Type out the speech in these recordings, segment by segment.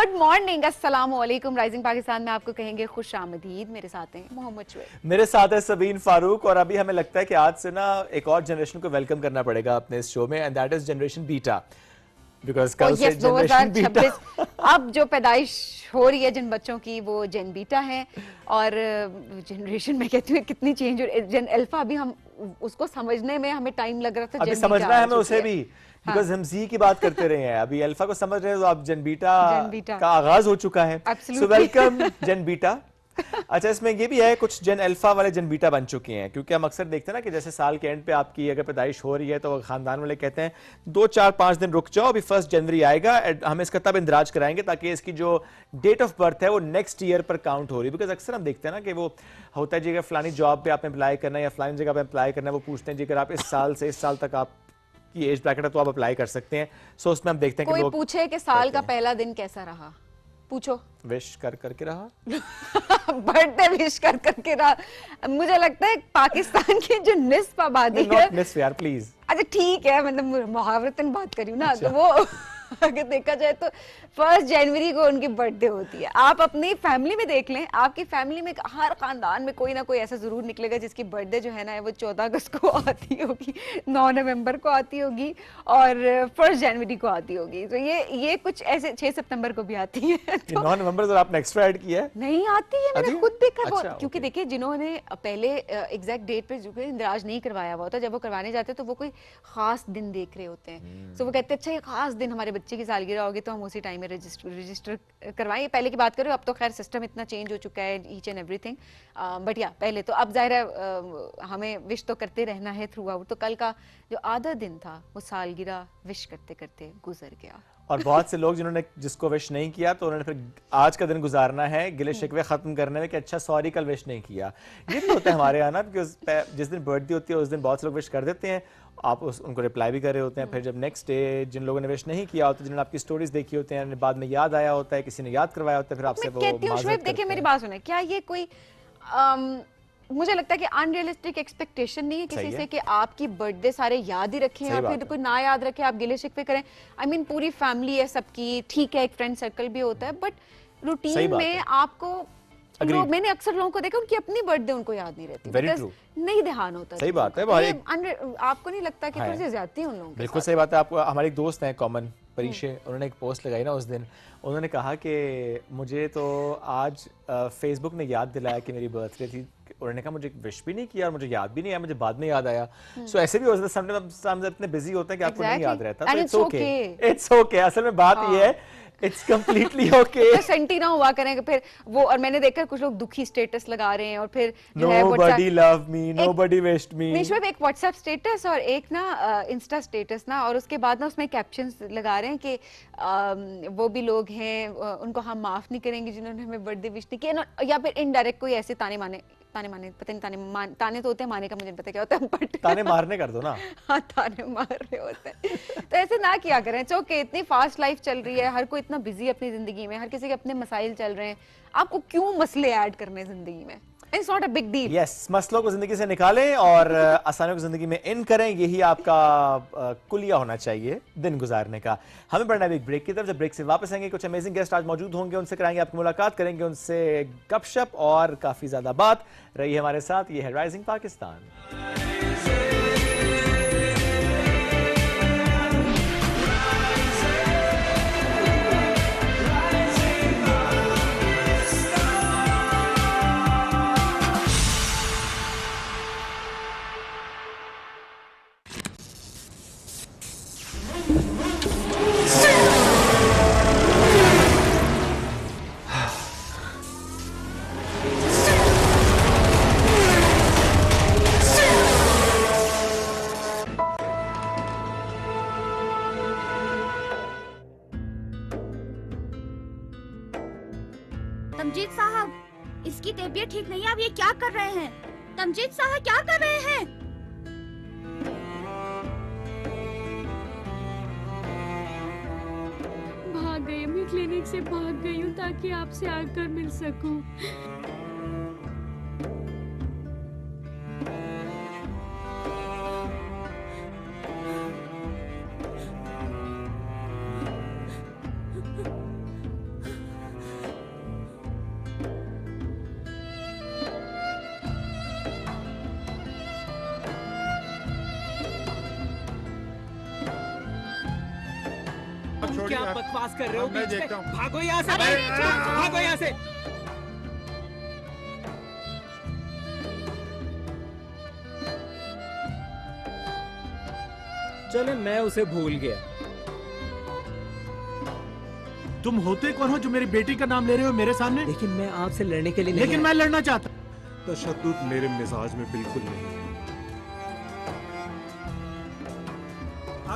Good morning, अस्सलाम वालेकुम। Rising Pakistan में आपको कहेंगे खुश आमदीद। मेरे साथ हैं मोहम्मद शुएब, मेरे साथ है सबीन फारूक। और अभी हमें लगता है कि आज से ना एक और जनरेशन को वेलकम करना पड़ेगा अपने इस शो में, and that is generation beta, because कल से जनरेशन बीटा 2026 अब जो पैदाइश हो रही है जिन बच्चों की, वो जेन बीटा है। और जनरेशन में कहती हूँ कितनी चेंज हो रही है। जेन अल्फा अभी हम उसको समझने में हमें टाइम लग रहा था, अभी जेन समझना बीटा है आ हमें चुकी उसे है। भी, बिकॉज हम जी की बात करते रहे हैं। अभी अल्फा को समझ रहे हैं, तो अब जेन बीटा बीटा का आगाज हो चुका है। सो Absolutely. वेलकम जेन बीटा। अच्छा, इसमें ये भी है कुछ जेन अल्फा वाले जेन बीटा बन चुके हैं, क्योंकि हम अक्सर देखते हैं ना कि जैसे साल के एंड पे आपकी अगर पैदाइश हो रही है तो खानदान वाले कहते हैं 2-4-5 दिन रुक जाओ, अभी 1 जनवरी आएगा, हम इसका तब इंदराज कराएंगे ताकि इसकी जो डेट ऑफ बर्थ है वो नेक्स्ट ईयर पर काउंट हो रही है। बिकॉज अक्सर हम देखते हैं ना कि वो होता है जी, अगर फलानी जॉब पे आपने अप्लाई करना है या फलानी जगह पे अप्लाई करना है, वो पूछते हैं जी अगर आप इस साल से इस साल तक आप की एज ब्रैकेट है तो आप अप्लाई कर सकते हैं। सो उसमें हम देखते हैं कि कोई लोग पूछे कि साल का पहला दिन कैसा रहा, पूछो। विश कर करके रहा, बर्थडे विश कर करके रहा। मुझे लगता है पाकिस्तान की जो निस्फ आबादी है, नॉट मिस यार प्लीज। अच्छा ठीक है, मतलब मुहावरतन बात करी ना, तो वो अगर देखा जाए तो 1 जनवरी को उनकी बर्थडे होती है। आप अपनी फैमिली में देख लें, आपकी फैमिली में हर खानदान में कोई ना कोई ऐसा जरूर निकलेगा जिसकी बर्थडे जो है ना वो 14 अगस्त को आती होगी, 9 नवंबर को आती होगी और 1 जनवरी को आती होगी। तो ये कुछ ऐसे 6 सितंबर को भी आती है। तो 9 नवंबर तो आपने एक्स्ट्रा ऐड किया है। नहीं आती है, मैंने आती है? खुद देखा। अच्छा, क्योंकि देखिए जिन्होंने पहले एग्जैक्ट डेट पे जो इंदराज नहीं करवाया हुआ होता, जब वो करवाने जाते हैं तो वो कोई खास दिन देख रहे होते हैं। तो वो कहते हैं अच्छा ये खास दिन हमारे बच्चे की सालगिरह होगी तो हम उसी टाइम में रजिस्टर करवाएं। पहले की बात करो, अब तो खैर सिस्टम इतना चेंज हो चुका है, ईच एंड एवरीथिंग। बट या पहले तो, अब जाहिर है हमें विश तो करते रहना है थ्रू आउट। तो कल का जो आधा दिन था वो सालगिरह विश करते करते गुजर गया। और बहुत से लोग जिन्होंने जिसको विश नहीं किया तो उन्होंने फिर आज का दिन गुजारना है गिले शिकवे खत्म करने में कि अच्छा सॉरी कल विश नहीं किया। ये भी होता है हमारे यहाँ ना, बिकॉज जिस दिन बर्थडे होती है उस दिन बहुत से लोग विश कर देते हैं, आप उनको रिप्लाई भी कर रहे होते हैं। फिर जब नेक्स्ट डे जिन लोगों ने विश नहीं किया होता, जिन्होंने आपकी स्टोरीज देखी होती हैं, बाद में याद आया होता है, किसी ने याद करवाया होता है, फिर आपसे वो कहती हूँ शुएब, देखिए मेरी बात सुने, क्या ये कोई मुझे लगता है कि अनरियलिस्टिक एक्सपेक्टेशन नहीं है किसी से कि आपकी बर्थडे सारे याद ही रखें और फिर कोई ना याद रखे आप गिले शिकवे करें। आई मीन पूरी फैमिली है सबकी, ठीक है, एक फ्रेंड सर्कल भी होता है, बट रूटीन में आपको लोग, मैंने अक्सर लोगों को देखा उनकी अपनी बर्थडे उनको याद नहीं रहती, नहीं ध्यान होता। सही बात है, आपको नहीं लगता कि थोड़ी सी ज्यादती है उन लोगों की? बिल्कुल सही बात है। आपको हमारे एक दोस्त हैं कॉमन परीशे, उन्होंने एक पोस्ट लगाई ना उस दिन, उन्होंने कहा कि मुझे तो आज फेसबुक ने याद दिलाया कि मेरी बर्थडे थी। उन्होंने कहा मुझे विश भी नहीं किया और मुझे याद भी नहीं आया, मुझे बाद में याद आया। सो ऐसे भी हो सकता है, समटाइम्स इतने बिजी होते हैं कि आपको नहीं याद रहता। तो इट्स ओके। असल में बात ये है, इट्स कंप्लीटली ओके। सेंटी ना हुआ करें फिर वो। और मैंने देखा कुछ लोग दुखी स्टेटस लगा रहे हैं और फिर nobody loved me, nobody wished me। निशा एक व्हाट्सएप स्टेटस और एक ना इंस्टा स्टेटस ना, और उसके बाद ना उसमें कैप्शंस लगा रहे हैं कि वो भी लोग हैं, उनको हम माफ नहीं करेंगे जिन्होंने हमें बर्थडे विश नहीं किया, या फिर इनडायरेक्ट कोई ऐसे ताने माने पता नहीं, ताने तो होते हैं, माने का मुझे नहीं पता क्या होता है, बट ताने मारने कर दो ना। हाँ, ताने मार रहे होते हैं। तो ऐसे ना किया करें। ओके, इतनी फास्ट लाइफ चल रही है, हर कोई इतना बिजी अपनी जिंदगी में, हर किसी के अपने मसाइल चल रहे हैं, आपको क्यों मसले ऐड करने जिंदगी में? It's not a big deal. Yes, मसलों को जिंदगी से निकालें और आसानियों को जिंदगी में इन करें, यही आपका कुलिया होना चाहिए दिन गुजारने का। हमें बढ़ना है एक ब्रेक की तरफ। जब ब्रेक से वापस आएंगे कुछ अमेजिंग गेस्ट आज मौजूद होंगे, उनसे कराएंगे आपकी मुलाकात, करेंगे उनसे गपशप और काफी ज्यादा बात। रहिए हमारे साथ, ये है राइजिंग पाकिस्तान। तमजीद साहब, इसकी तबीयत ठीक नहीं है, आप ये क्या कर रहे हैं? तमजीद साहब क्या कर रहे हैं? भाग गई, मैं क्लिनिक से भाग गई हूँ ताकि आपसे आकर मिल सकूं। क्या बकवास कर रहे हो? मैं बीच में? देखता हूँ। भागो यहाँ से, भागो यहाँ से। चले, मैं उसे भूल गया। तुम होते कौन हो जो मेरी बेटी का नाम ले रहे हो मेरे सामने? लेकिन मैं आपसे लड़ने के लिए नहीं लेकिन आया। मैं लड़ना चाहता। तशद्दुद मेरे मिजाज में बिल्कुल नहीं है।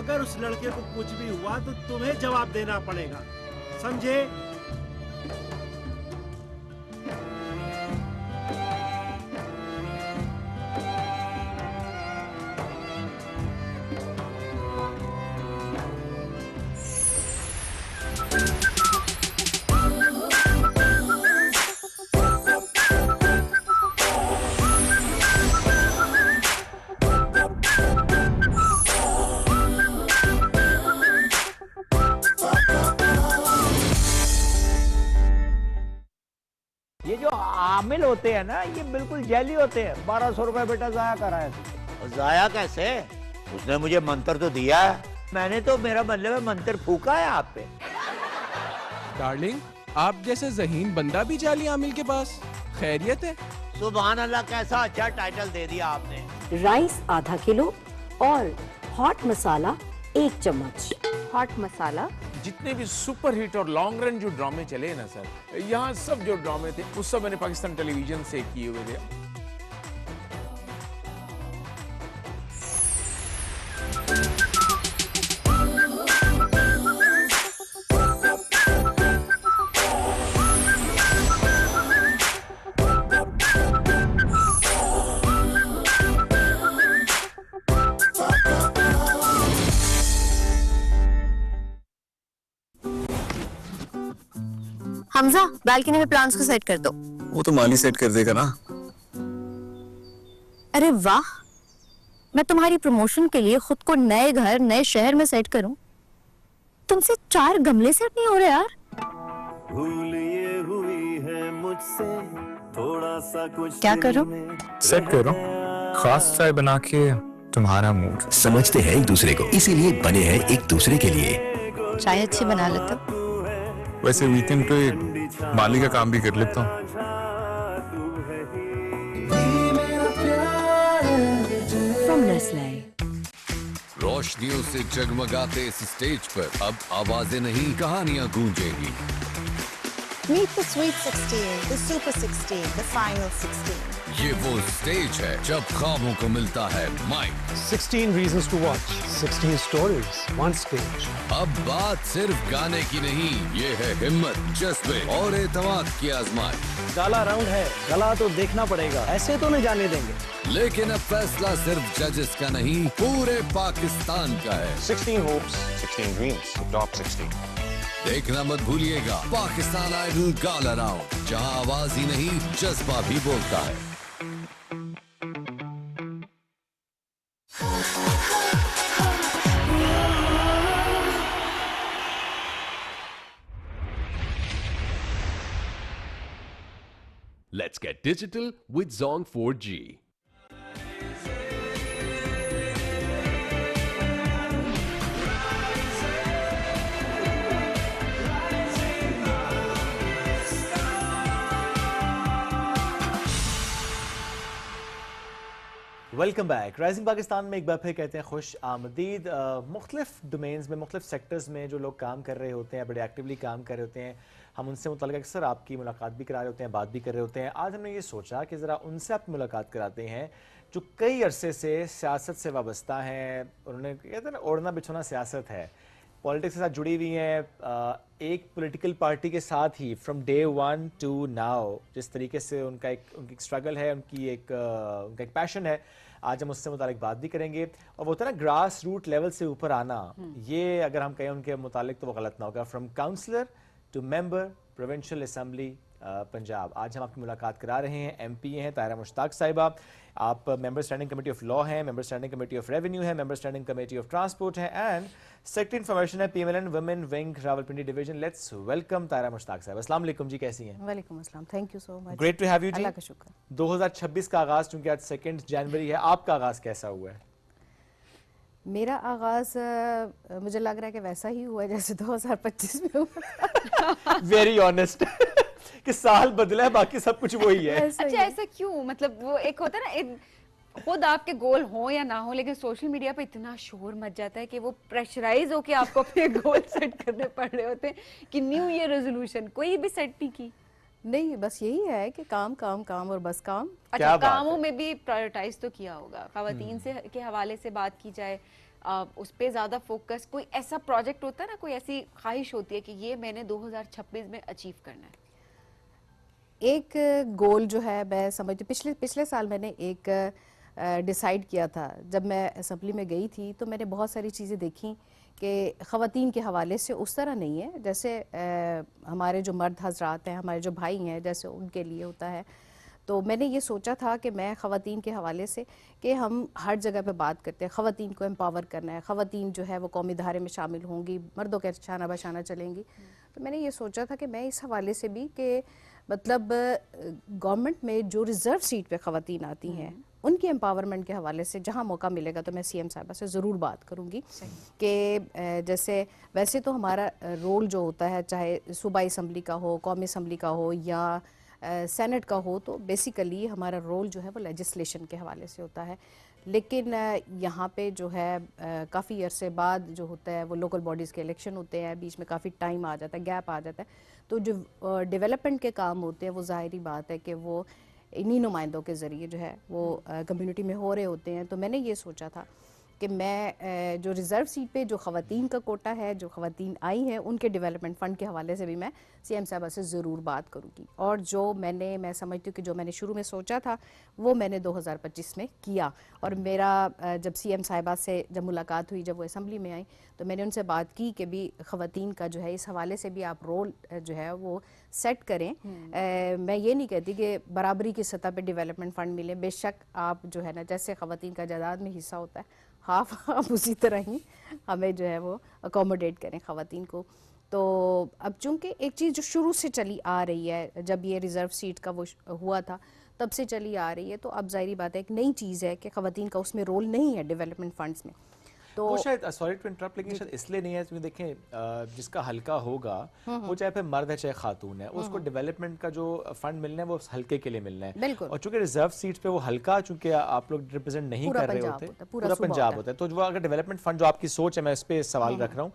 अगर उस लड़के को कुछ भी हुआ तो तुम्हें जवाब देना पड़ेगा, समझे? ये जो आमिल होते हैं ना, ये बिल्कुल जैली होते हैं। 1200 रुपए बेटा जाया कराया तू। जाया कैसे? उसने मुझे मंत्र तो दिया है। मैंने तो, मेरा मतलब है, मंत्र फूका है आप पे। डार्लिंग, आप जैसे ज़हीन बंदा भी जाली आमिल के पास। खैरियत है? सुभान अल्लाह, कैसा अच्छा टाइटल दे दिया आपने। राइस आधा किलो और हॉट मसाला 1 चम्मच। हॉट मसाला। जितने भी सुपर हिट और लॉन्ग रन जो ड्रामे चले ना सर, यहाँ सब जो ड्रामे थे वो सब मैंने पाकिस्तान टेलीविजन से किए हुए थे। हमजा, बालकनी में प्लांट्स को सेट कर दो। वो तो माली सेट कर देगा ना। अरे वाह, मैं तुम्हारी प्रमोशन के लिए खुद को नए घर, नए शहर में सेट करूं, तुमसे 4 गमले सेट नहीं हो रहे यार। भूल ये हुई है मुझसे थोड़ा सा कुछ। क्या करो? सेट करो, खास चाय बना के तुम्हारा मूड। समझते हैं एक दूसरे को, इसीलिए बने हैं एक दूसरे के लिए। चाय अच्छी बना लेते। वैसे वीकेंड पे माली का काम भी कर लेता हूँ। From Nestle। रोशनियों से जगमगाते इस स्टेज पर अब आवाजें नहीं, कहानियां गूंजेंगी। Meet the sweet 16, the super 16, the final 16। ये वो स्टेज है जब ख्वाबों को मिलता है mic. 16 reasons to watch, 16 stories, one stage। अब बात सिर्फ गाने की नहीं, ये है हिम्मत, जज्बे और एतमाद की आजमाइश। काला राउंड है, गला तो देखना पड़ेगा, ऐसे तो नहीं जाने देंगे। लेकिन अब फैसला सिर्फ जजेस का नहीं, पूरे पाकिस्तान का है। 16 hopes, 16 dreams, top 16। देखना मत भूलिएगा पाकिस्तान आइडल गाला राउंड, जहां आवाज ही नहीं जज्बा भी बोलता है। Let's get digital with Zong 4G. Welcome back. Rising Pakistan में एक बार फिर कहते हैं खुश आमदीद। मुख्तलिफ डोमेन्स में, मुख्तलिफ सेक्टर्स में जो लोग काम कर रहे होते हैं, बड़े एक्टिवली काम कर रहे होते हैं, हम उनसे मुतल्लिक़ अक्सर आपकी मुलाकात भी करा रहे होते हैं, बात भी कर रहे होते हैं। आज हमने ये सोचा कि ज़रा उनसे आपकी मुलाकात कराते हैं जो कई अरसे से सियासत से वाबस्ता हैं। उन्होंने कहते हैं ना, ओढ़ना बिछोना सियासत है, पॉलिटिक्स के साथ जुड़ी हुई हैं। एक पॉलिटिकल पार्टी के साथ ही फ्रॉम डे 1 टू नाउ जिस तरीके से उनकी एक स्ट्रगल है, उनका एक पैशन है, आज हम उससे मुतालिक बात भी करेंगे। और वो होता है ना, ग्रास रूट लेवल से ऊपर आना, ये अगर हम कहें उनके मुतालिक तो वो गलत ना होगा। From councillor to member provincial assembly Punjab. आज हम आपकी मुलाकात करा रहे हैं। MP हैं ताहिरा मुश्ताक साहिबा, आप member standing committee of law हैं, member standing committee of revenue है, member standing committee of transport है एंड सेक्रेटरी इन्फॉर्मेशन है PMLN women wing Rawalpindi division. Let's welcome Tahira Mushtaq sahiba. अस्सलाम वालेकुम जी, कैसी हैं? वालेकुम अस्सलाम, thank you so much. Great to have you जी। अल्लाह का शुक्र। 2026 का आगाज, क्योंकि आज 2 जनवरी है, आपका आगाज कैसा हुआ है? मेरा आगाज मुझे लग रहा है कि वैसा ही हुआ है जैसे 2025 में हुआ। वेरी ऑनेस्ट कि साल बदला है, बाकी सब कुछ वही है। अच्छा, ऐसा क्यों? मतलब वो एक होता है ना, खुद आपके गोल हो या ना हो, लेकिन सोशल मीडिया पे इतना शोर मच जाता है कि वो प्रेशराइज होके आपको अपने गोल सेट करने पड़ रहे होते हैं कि न्यू ईयर रेजोल्यूशन कोई भी सेट नहीं की। नहीं, बस यही है कि काम काम काम और बस काम। अच्छा, कामों में भी प्रायोरिटाइज तो किया होगा, खवातीन से के हवाले से बात की जाए, उस पे ज्यादा फोकस, कोई ऐसा प्रोजेक्ट होता है ना, कोई ऐसी ख्वाहिश होती है कि ये मैंने 2026 में अचीव करना है? एक गोल जो है, मैं समझती पिछले साल मैंने एक डिसाइड किया था। जब मैं असम्बली में गई थी तो मैंने बहुत सारी चीज़ें देखी कि ख़वातीन के हवाले से उस तरह नहीं है जैसे हमारे जो मर्द हजरात हैं, हमारे जो भाई हैं, जैसे उनके लिए होता है। तो मैंने ये सोचा था कि मैं ख़वातीन के हवाले से कि हम हर जगह पे बात करते हैं, ख़वातीन को एम्पावर करना है, ख़वातीन जो है वो कौमी धारे में शामिल होंगी, मर्दों के शाना बशाना चलेंगी। तो मैंने ये सोचा था कि मैं इस हवाले से भी कि मतलब गवर्नमेंट में जो रिज़र्व सीट पे ख़वातीन आती हैं उनकी एम्पावरमेंट के हवाले से जहाँ मौका मिलेगा तो मैं सीएम साहिबा से ज़रूर बात करूँगी कि जैसे वैसे तो हमारा रोल जो होता है, चाहे सूबाई असम्बली का हो, कौमी असम्बली का हो या सेनेट का हो, तो बेसिकली हमारा रोल जो है वो लेजिस्लेशन के हवाले से होता है। लेकिन यहाँ पे जो है काफ़ी अरसे बाद जो होता है वो लोकल बॉडीज़ के इलेक्शन होते हैं, बीच में काफ़ी टाइम आ जाता है, गैप आ जाता है। तो जो डेवलपमेंट के काम होते हैं वो ज़ाहिरी बात है कि वो इन्हीं नुमाइंदों के ज़रिए जो है वो कम्युनिटी में हो रहे होते हैं। तो मैंने ये सोचा था कि मैं जो रिज़र्व सीट पे जो ख़वातीन का कोटा है, जो ख़वातीन आई हैं, उनके डेवलपमेंट फ़ंड के हवाले से भी मैं सीएम साहिबा से ज़रूर बात करूँगी। और जो मैं समझती हूँ कि जो मैंने शुरू में सोचा था वो मैंने 2025 में किया। और मेरा जब सीएम साहिबा से जब मुलाकात हुई, जब वो असम्बली में आई, तो मैंने उनसे बात की कि भी ख़वातीन का जो है इस हवाले से भी आप रोल जो है वो सेट करें। मैं ये नहीं कहती कि बराबरी की सतह पे डेवलपमेंट फ़ंड मिले, बेशक आप जो है ना, जैसे ख़वातीन का जायदाद में हिस्सा होता है, हाफ उसी तरह ही हमें जो है वो अकोमोडेट करें ख़वातीन को। तो अब चूँकि एक चीज़ जो शुरू से चली आ रही है, जब ये रिज़र्व सीट का वो हुआ था तब से चली आ रही है, तो अब ज़ाहिर बात है एक नई चीज़ है कि ख़वातीन का उसमें रोल नहीं है डेवलपमेंट फंड्स में। तो वो शायद, सॉरी टू इंटरप्ट, लेकिन शायद इसलिए नहीं है क्योंकि देखें जिसका हल्का होगा वो चाहे फिर मर्द है चाहे खातून है, उसको डेवलपमेंट का जो फंड मिलना है वो हल्के के लिए मिलना है। और चूंकि रिजर्व सीट्स पे वो हल्का, चूंकि आप लोग रिप्रेजेंट नहीं कर रहे होते, पूरा पंजाब होता है, तो वो अगर डेवलपमेंट फंड, जो आपकी सोच है, मैं इस पे सवाल रख रहा हूँ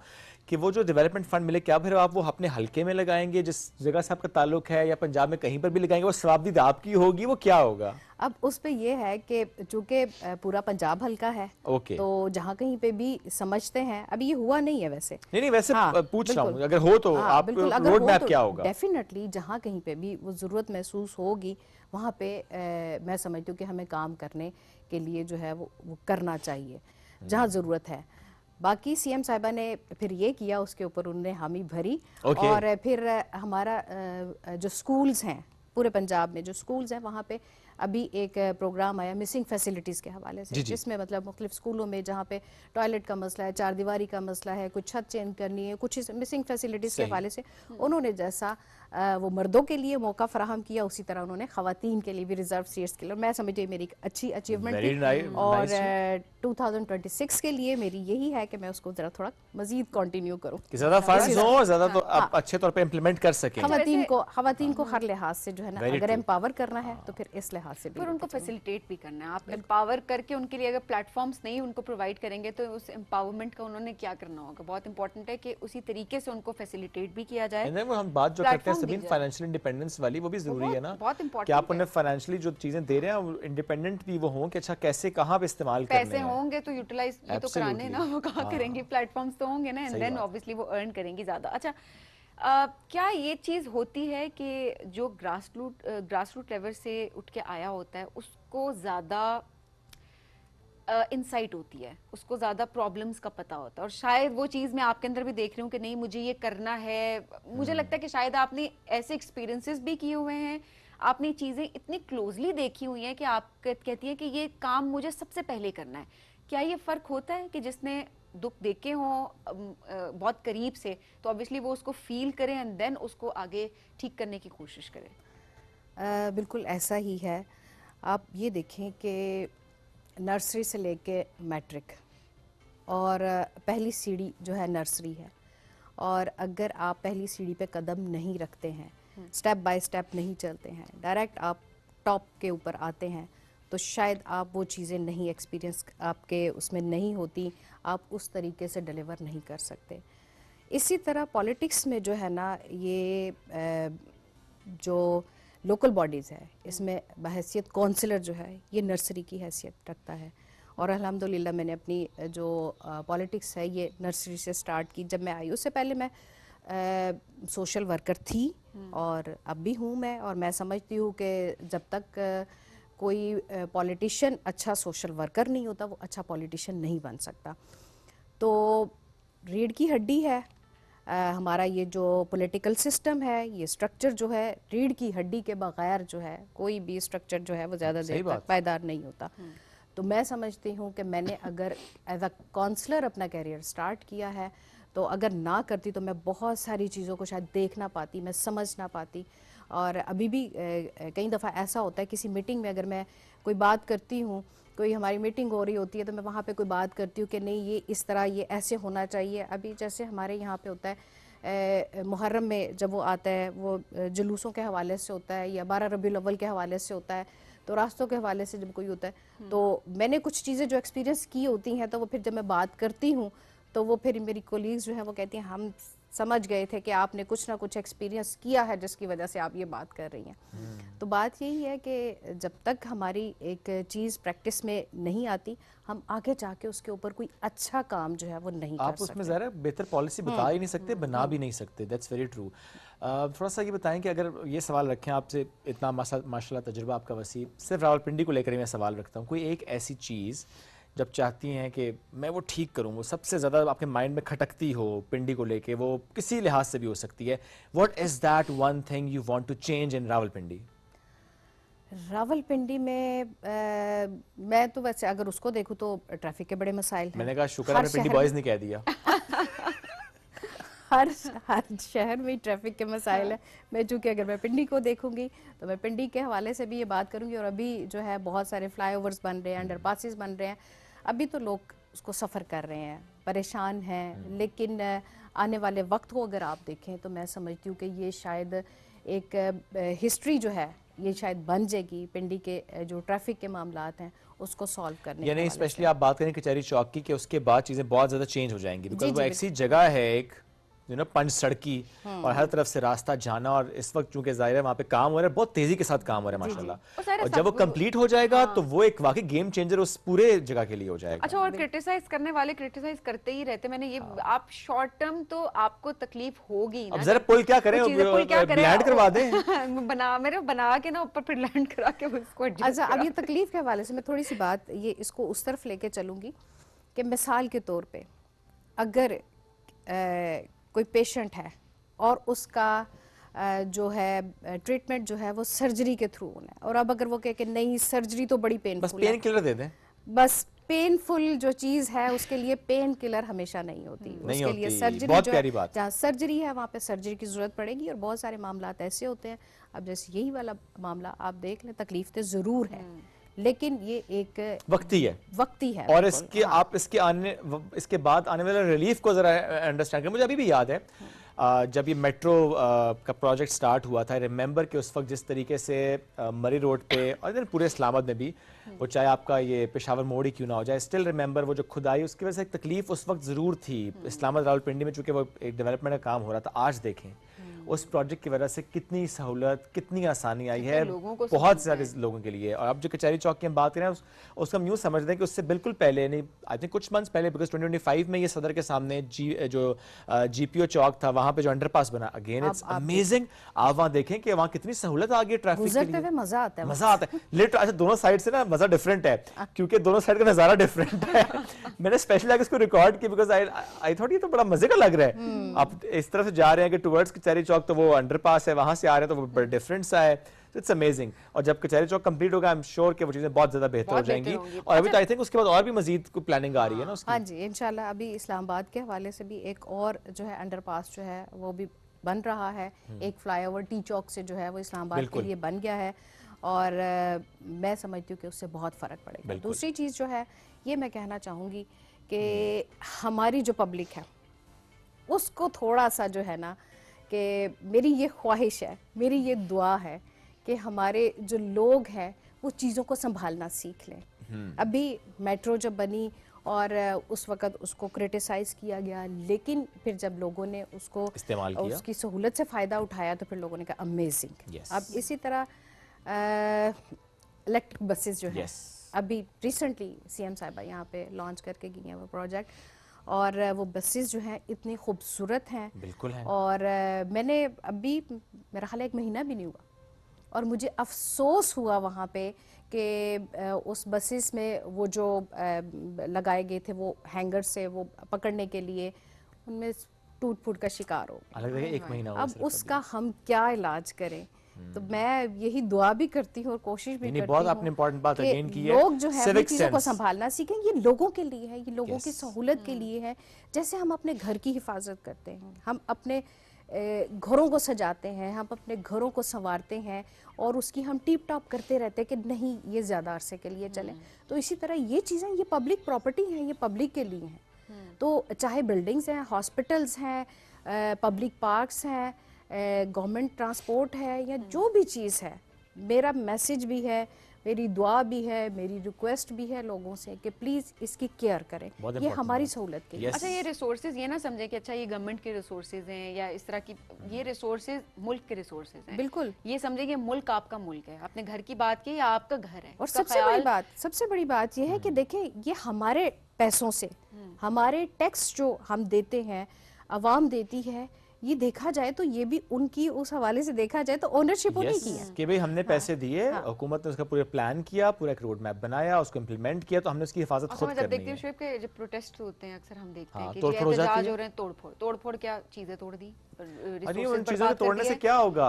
कि वो जो डेवलपमेंट फंड मिले, क्या फिर आप वो अपने हल्के में लगाएंगे जिस जगह से आपका ताल्लुक है, या पंजाब में कहीं पर भी लगाएंगे, वो सवाबदीद आपकी होगी, वो क्या होगा? अब उस पे ये है कि चूंकि पूरा पंजाब हल्का है, तो जहाँ कहीं पे भी समझते हैं, अभी ये हुआ नहीं है वैसे। नहीं वैसे पूछ रहा हूँ, अगर हो तो आप रोड मैप क्या होगा? डेफिनेटली जहाँ कहीं पे भी वो ज़रूरत महसूस होगी वहाँ पे मैं समझती हूँ कि हमें काम करने के लिए जो है वो करना चाहिए जहाँ ज़रूरत है। बाकी सीएम साहिबा ने फिर ये किया, उसके ऊपर उन्होंने हामी भरी। और फिर हमारा जो स्कूल्स हैं पूरे पंजाब में, जो स्कूल्स हैं वहाँ पे अभी एक प्रोग्राम आया मिसिंग फैसिलिटीज़ के हवाले से, जिसमें मतलब मुख्तलिफ स्कूलों में जहाँ पे टॉयलेट का मसला है, चार दीवारी का मसला है, कुछ छत चेंज करनी है, कुछ मिसिंग फैसिलिटीज़ के हवाले से उन्होंने जैसा वो मर्दों के लिए मौका फराहम किया, उसी तरह उन्होंने ख़वातीन के लिए भी रिजर्व सीट्स के लिए, मैं समझती हूँ मेरी अच्छी अचीवमेंट थी। और 2026 के लिए मेरी यही है कि मैं उसको जरा थोड़ा मजीद कंटिन्यू करूँ, ज़्यादा फंड्स हो, ज़्यादा तो आप अच्छे तौर पे इम्प्लीमेंट कर सकें। ख़वातीन को हर लिहाज से जो है ना, अगर एम्पावर करना है तो फिर इस लिहाज से फिर उनको फैसिलिटेट भी करना है। आप एम्पावर करके उनके लिए अगर प्लेटफॉर्म्स नहीं उनको प्रोवाइड करेंगे तो उस एम्पावरमेंट का उन्होंने क्या करना होगा? बहुत इंपॉर्टेंट है कि उसी तरीके से उनको फैसिलिटेट भी किया जाए। हम बात जो करते हैं सभी फाइनेंशियल इंडिपेंडेंस वाली, वो भी जरूरी है ना, बहुत इंपॉर्टेंट कि आप उन्हें फाइनेंशियली जो चीजें दे रहे हैं इंडिपेंडेंट भी वो हों कि अच्छा कैसे कहाँ पे इस्तेमाल करने हैं। पैसे होंगे तो यूटिलाइज भी तो कराने ना, वो कहाँ करेंगे? प्लेटफॉर्म्स तो होंगे ना, एंड देन ऑब्वियसली वो अर्न करेंगी ज्यादा। अच्छा, क्या ये चीज़ होती है कि जो ग्रास रूट लेवल से उठ के आया होता है उसको ज़्यादा इंसाइट होती है, उसको ज़्यादा प्रॉब्लम्स का पता होता है, और शायद वो चीज़ मैं आपके अंदर भी देख रही हूँ कि नहीं मुझे ये करना है। मुझे लगता है कि शायद आपने ऐसे एक्सपीरियंसेस भी किए हुए हैं, आपने चीज़ें इतनी क्लोजली देखी हुई हैं कि आप कहती हैं कि ये काम मुझे सबसे पहले करना है। क्या ये फ़र्क होता है कि जिसने दुख देखे हों बहुत करीब से, तो ऑब्वियसली वो उसको फील करें एंड देन उसको आगे ठीक करने की कोशिश करें? बिल्कुल ऐसा ही है। आप ये देखें कि नर्सरी से लेके मैट्रिक और पहली सीढ़ी जो है नर्सरी है, और अगर आप पहली सीढ़ी पे कदम नहीं रखते हैं, स्टेप बाय स्टेप नहीं चलते हैं, डायरेक्ट आप टॉप के ऊपर आते हैं, तो शायद आप वो चीज़ें नहीं एक्सपीरियंस आपके उसमें नहीं होती, आप उस तरीके से डिलीवर नहीं कर सकते। इसी तरह पॉलिटिक्स में जो है ना, ये जो लोकल बॉडीज़ है, इसमें बहैसियत काउंसलर जो है ये नर्सरी की हैसियत रखता है, और अल्हम्दुलिल्लाह मैंने अपनी जो पॉलिटिक्स है ये नर्सरी से स्टार्ट की। जब मैं आई उससे पहले मैं सोशल वर्कर थी और अब भी हूँ मैं, और मैं समझती हूँ कि जब तक कोई पॉलिटिशियन अच्छा सोशल वर्कर नहीं होता वो अच्छा पॉलिटिशियन नहीं बन सकता। तो रीढ़ की हड्डी है हमारा ये जो पॉलिटिकल सिस्टम है, ये स्ट्रक्चर जो है रीढ़ की हड्डी के बगैर जो है कोई भी स्ट्रक्चर जो है वो ज़्यादा देर तक पायदार नहीं होता। तो मैं समझती हूँ कि मैंने अगर एज अ काउंसलर अपना कैरियर स्टार्ट किया है, तो अगर ना करती तो मैं बहुत सारी चीज़ों को शायद देख ना पाती, मैं समझ ना पाती। और अभी भी कई दफ़ा ऐसा होता है किसी मीटिंग में अगर मैं कोई बात करती हूँ, कोई हमारी मीटिंग हो रही होती है, तो मैं वहाँ पे कोई बात करती हूँ कि नहीं ये इस तरह, ये ऐसे होना चाहिए। अभी जैसे हमारे यहाँ पे होता है मुहर्रम में जब वो आता है, वो जुलूसों के हवाले से होता है, या 12 रबीउल अव्वल के हवाले से होता है, तो रास्तों के हवाले से जब कोई होता है, तो मैंने कुछ चीज़ें जो एक्सपीरियंस की होती हैं, तो वो फिर जब मैं बात करती हूँ तो वो फिर मेरी कोलीग्स जो है वो कहती हैं हम समझ गए थे कि आपने कुछ ना कुछ एक्सपीरियंस किया है जिसकी वजह से आप ये बात कर रही हैं। तो बात यही है कि जब तक हमारी एक चीज़ प्रैक्टिस में नहीं आती, हम आगे जाके उसके ऊपर कोई अच्छा काम जो है वो नहीं कर सकते। आप उसमें ज़रा बेहतर पॉलिसी बता ही नहीं सकते, बना भी नहीं सकते। That's very true. थोड़ा सा ये बताएं कि अगर ये सवाल रखें आपसे, इतना माशाल्लाह तजुर्बा आपका वसी, सिर्फ रावलपिंडी को लेकर ही मैं सवाल रखता हूँ, कोई एक ऐसी चीज़ जब चाहती हैं कि मैं वो ठीक करूं, वो सबसे ज़्यादा आपके माइंड में खटकती हो पिंडी को लेके, वो किसी लिहाज से भी हो सकती है, what is that one thing you want to change in Rawalpindi? Rawalpindi में मैं तो वैसे अगर उसको देखूं तो ट्रैफिक के बड़े मसाइल हैं। मैंने कहा शुक्र है मैं पिंडी बॉयज़ नहीं कह दिया। हर शहर में ट्रैफिक के मसाइल है। मैं चूँकि अगर मैं पिंडी को देखूंगी तो मैं पिंडी के हवाले से भी ये बात करूंगी, और अभी जो है बहुत सारे फ्लाईओवर्स बन रहे हैं, अंडरपासेस बन रहे हैं, अभी तो लोग उसको सफ़र कर रहे हैं, परेशान हैं, लेकिन आने वाले वक्त को अगर आप देखें तो मैं समझती हूँ कि ये शायद एक हिस्ट्री जो है ये शायद बन जाएगी पिंडी के जो ट्रैफिक के मामलात हैं उसको सॉल्व करने। यानी स्पेशली आप बात करें कचहरी चौक की, कि उसके बाद चीज़ें बहुत ज़्यादा चेंज हो जाएंगी, बिकॉज वो ऐसी जगह है एक पंच सड़की और हर तरफ से रास्ता जाना, और इस वक्त चूंकि जाहिर है वहाँ पे काम हो रहा है, बहुत तेजी के साथ काम हो रहा है माशाल्लाह, और जब वो कंप्लीट हो जाएगा तो वो एक वाकई गेम चेंजर उस पूरे जगह के लिए हो जाएगा। अच्छा, और क्रिटिसाइज करने वाले क्रिटिसाइज करते ही रहते, मैंने ये आप शॉर्ट टर्म तो आपको तकलीफ होगी ना, अब जरा पुल क्या करें, लैंड करवा दें बना के ना ऊपर फिर लैंड करा के उसको। अच्छा, अब ये तकलीफ के हवाले से मैं थोड़ी सी बात ये इसको उस तरफ लेके चलूंगी कि मिसाल के तौर पे अगर कोई पेशेंट है और उसका जो है ट्रीटमेंट जो है वो सर्जरी के थ्रू होना है, और अब अगर वो कहे कि नहीं सर्जरी तो बड़ी पेनफुल है, बस पेन किलर दे दें, बस पेनफुल जो चीज़ है उसके लिए पेन किलर हमेशा नहीं होती, नहीं उसके लिए होती। सर्जरी बहुत जो प्यारी है, बात। जहाँ सर्जरी है वहाँ पे सर्जरी की ज़रूरत पड़ेगी, और बहुत सारे मामलात ऐसे होते हैं, अब जैसे यही वाला मामला आप देख लें, तकलीफ तो ज़रूर है लेकिन ये एक वक्ती है और इसके आप इसके बाद आने वाले रिलीफ को जरा अंडरस्टैंड करें। मुझे अभी भी याद है जब ये मेट्रो का प्रोजेक्ट स्टार्ट हुआ था, रिमेंबर कि उस वक्त जिस तरीके से मरी रोड पे और इधर पूरे इस्लामाबाद में भी, वो चाहे आपका ये पेशावर मोड़ ही क्यों ना हो जाए, स्टिल रिमेंबर वो जो खुदाई, उसकी वजह से एक तकलीफ उस वक्त ज़रूर थी इस्लामाबाद रावलपिंडी में, चूँकि वो एक डेवलपमेंट का काम हो रहा था। आज देखें उस प्रोजेक्ट की वजह से कितनी सहूलत, कितनी आसानी आई है बहुत सारे लोगों के लिए। और अब जो कचहरी चौक की हम बात करें उसका हम यूँ समझते हैं कि उससे बिल्कुल पहले, नहीं आई थिंक कुछ मंथ्स पहले, बिकॉज 2025 में ये सदर के सामने जो GPO चौक था वहाँ पे जो अंडरपास बना, अगेन इट्स अमेजिंग। आप वहाँ देखें कि वहाँ कितनी सहूलत आ गई ट्रैफिक के लिए, मजा आता है लिटरली। अच्छा, दोनों साइड से ना मजा डिफरेंट है क्योंकि दोनों साइड का नजारा डिफरेंट है। मैंने स्पेशली आगे इसको रिकॉर्ड किया बिकॉज आई थॉट ये तो बड़ा मजे का लग रहा है। आप इस तरह से जा रहे हैं कि टुवर्ड्स कचहरी चौक तो वो अंडरपास है, वहां से आ रहे हैं तो वो बड़ा डिफरेंट सा है। It's amazing. और जब कचहरी चौक कंप्लीट होगा आई एम श्योर कि वो चीजें बहुत ज्यादा बेहतर हो जाएंगी। और अभी तो आई थिंक उसके बाद और भी मजीद कोई प्लानिंग आ रही है ना उसकी। हाँ जी, इंशाल्लाह अभी इस्लामाबाद के हवाले से भी एक और जो है अंडरपास जो है वो भी बन रहा है। एक फ्लाईओवर टी चौक से जो है वो इस्लामाबाद के लिए बन गया है और मैं समझती हूँ कि उससे बहुत फ़र्क पड़ेगा। दूसरी चीज़ जो है ये मैं कहना चाहूँगी कि हमारी जो पब्लिक है उसको थोड़ा सा जो है ना, कि मेरी ये ख्वाहिश है, मेरी ये दुआ है कि हमारे जो लोग हैं वो चीज़ों को संभालना सीख लें। अभी मेट्रो जब बनी और उस वक़्त उसको क्रिटिसाइज़ किया गया, लेकिन फिर जब लोगों ने उसको इस्तेमाल किया, उसकी सहूलत से फ़ायदा उठाया, तो फिर लोगों ने कहा अमेजिंग। अब इसी तरह इलेक्ट्रिक बसेस जो है, अभी रिसेंटली सीएम साहिबा यहाँ पे लॉन्च करके गई हैं वो प्रोजेक्ट, और वो बसेस जो हैं इतनी खूबसूरत हैं, बिल्कुल हैं। और मैंने अभी मेरा ख्याल 1 महीना भी नहीं हुआ और मुझे अफसोस हुआ वहाँ पे कि उस बसेस में वो जो लगाए गए थे वो हैंगर से वो पकड़ने के लिए, उनमें टूट फूट का शिकार हो गए। 1 महीना हुआ अब सिर्फ उसका हम क्या इलाज करें? तो मैं यही दुआ भी करती हूँ और कोशिश भी करती बहुत आपने हूँ इम्पोर्टेंट बात कि अगेन की है, लोग जो है अपनी civic चीज़ों को sense। संभालना सीखें। ये लोगों के लिए है, ये लोगों की सहूलत के लिए है। जैसे हम अपने घर की हिफाजत करते हैं, हम अपने घरों को सजाते हैं, हम अपने घरों को संवारते हैं और उसकी हम टिप टॉप करते रहते हैं कि नहीं ये ज़्यादा अरसे के लिए चलें, तो इसी तरह ये चीज़ें, ये पब्लिक प्रॉपर्टी हैं, ये पब्लिक के लिए हैं। तो चाहे बिल्डिंग्स हैं, हॉस्पिटल्स हैं, पब्लिक पार्क्स हैं, गवर्नमेंट ट्रांसपोर्ट है, या जो भी चीज़ है, मेरा मैसेज भी है, मेरी दुआ भी है, मेरी रिक्वेस्ट भी है लोगों से कि प्लीज़ इसकी केयर करें, ये हमारी सहूलत के लिए। अच्छा, ये रिसोर्सेज ये ना समझे कि अच्छा ये गवर्नमेंट के रिसोर्सेज हैं या इस तरह की, ये रिसोर्सेज मुल्क के रिसोर्सेज हैं। बिल्कुल, ये समझे कि मुल्क आपका मुल्क है, अपने घर की बात की या आपका घर है। और सबसे बड़ी बात ये है कि देखें, ये हमारे पैसों से, हमारे टैक्स जो हम देते हैं, आवाम देती है, ये देखा जाए तो ये भी उनकी, उस हवाले से देखा जाए तो ओनरशिप उन्हीं की है कि भाई हमने पैसे दिए, हुकूमत ने उसका पूरा प्लान किया, पूरा एक रोड मैप बनाया, उसको इम्प्लीमेंट किया, तो हमने उसकी हिफाजत खुद करनी है। जब देखते हैं शुएब के जब प्रोटेस्ट होते हैं अक्सर हम देखते हैं कि तोड़फोड़ हो जाती है, हो रहे हैं, तोड़फोड़ क्या चीजें तोड़ दी, अरे उन चीजों को तोड़ने से क्या होगा?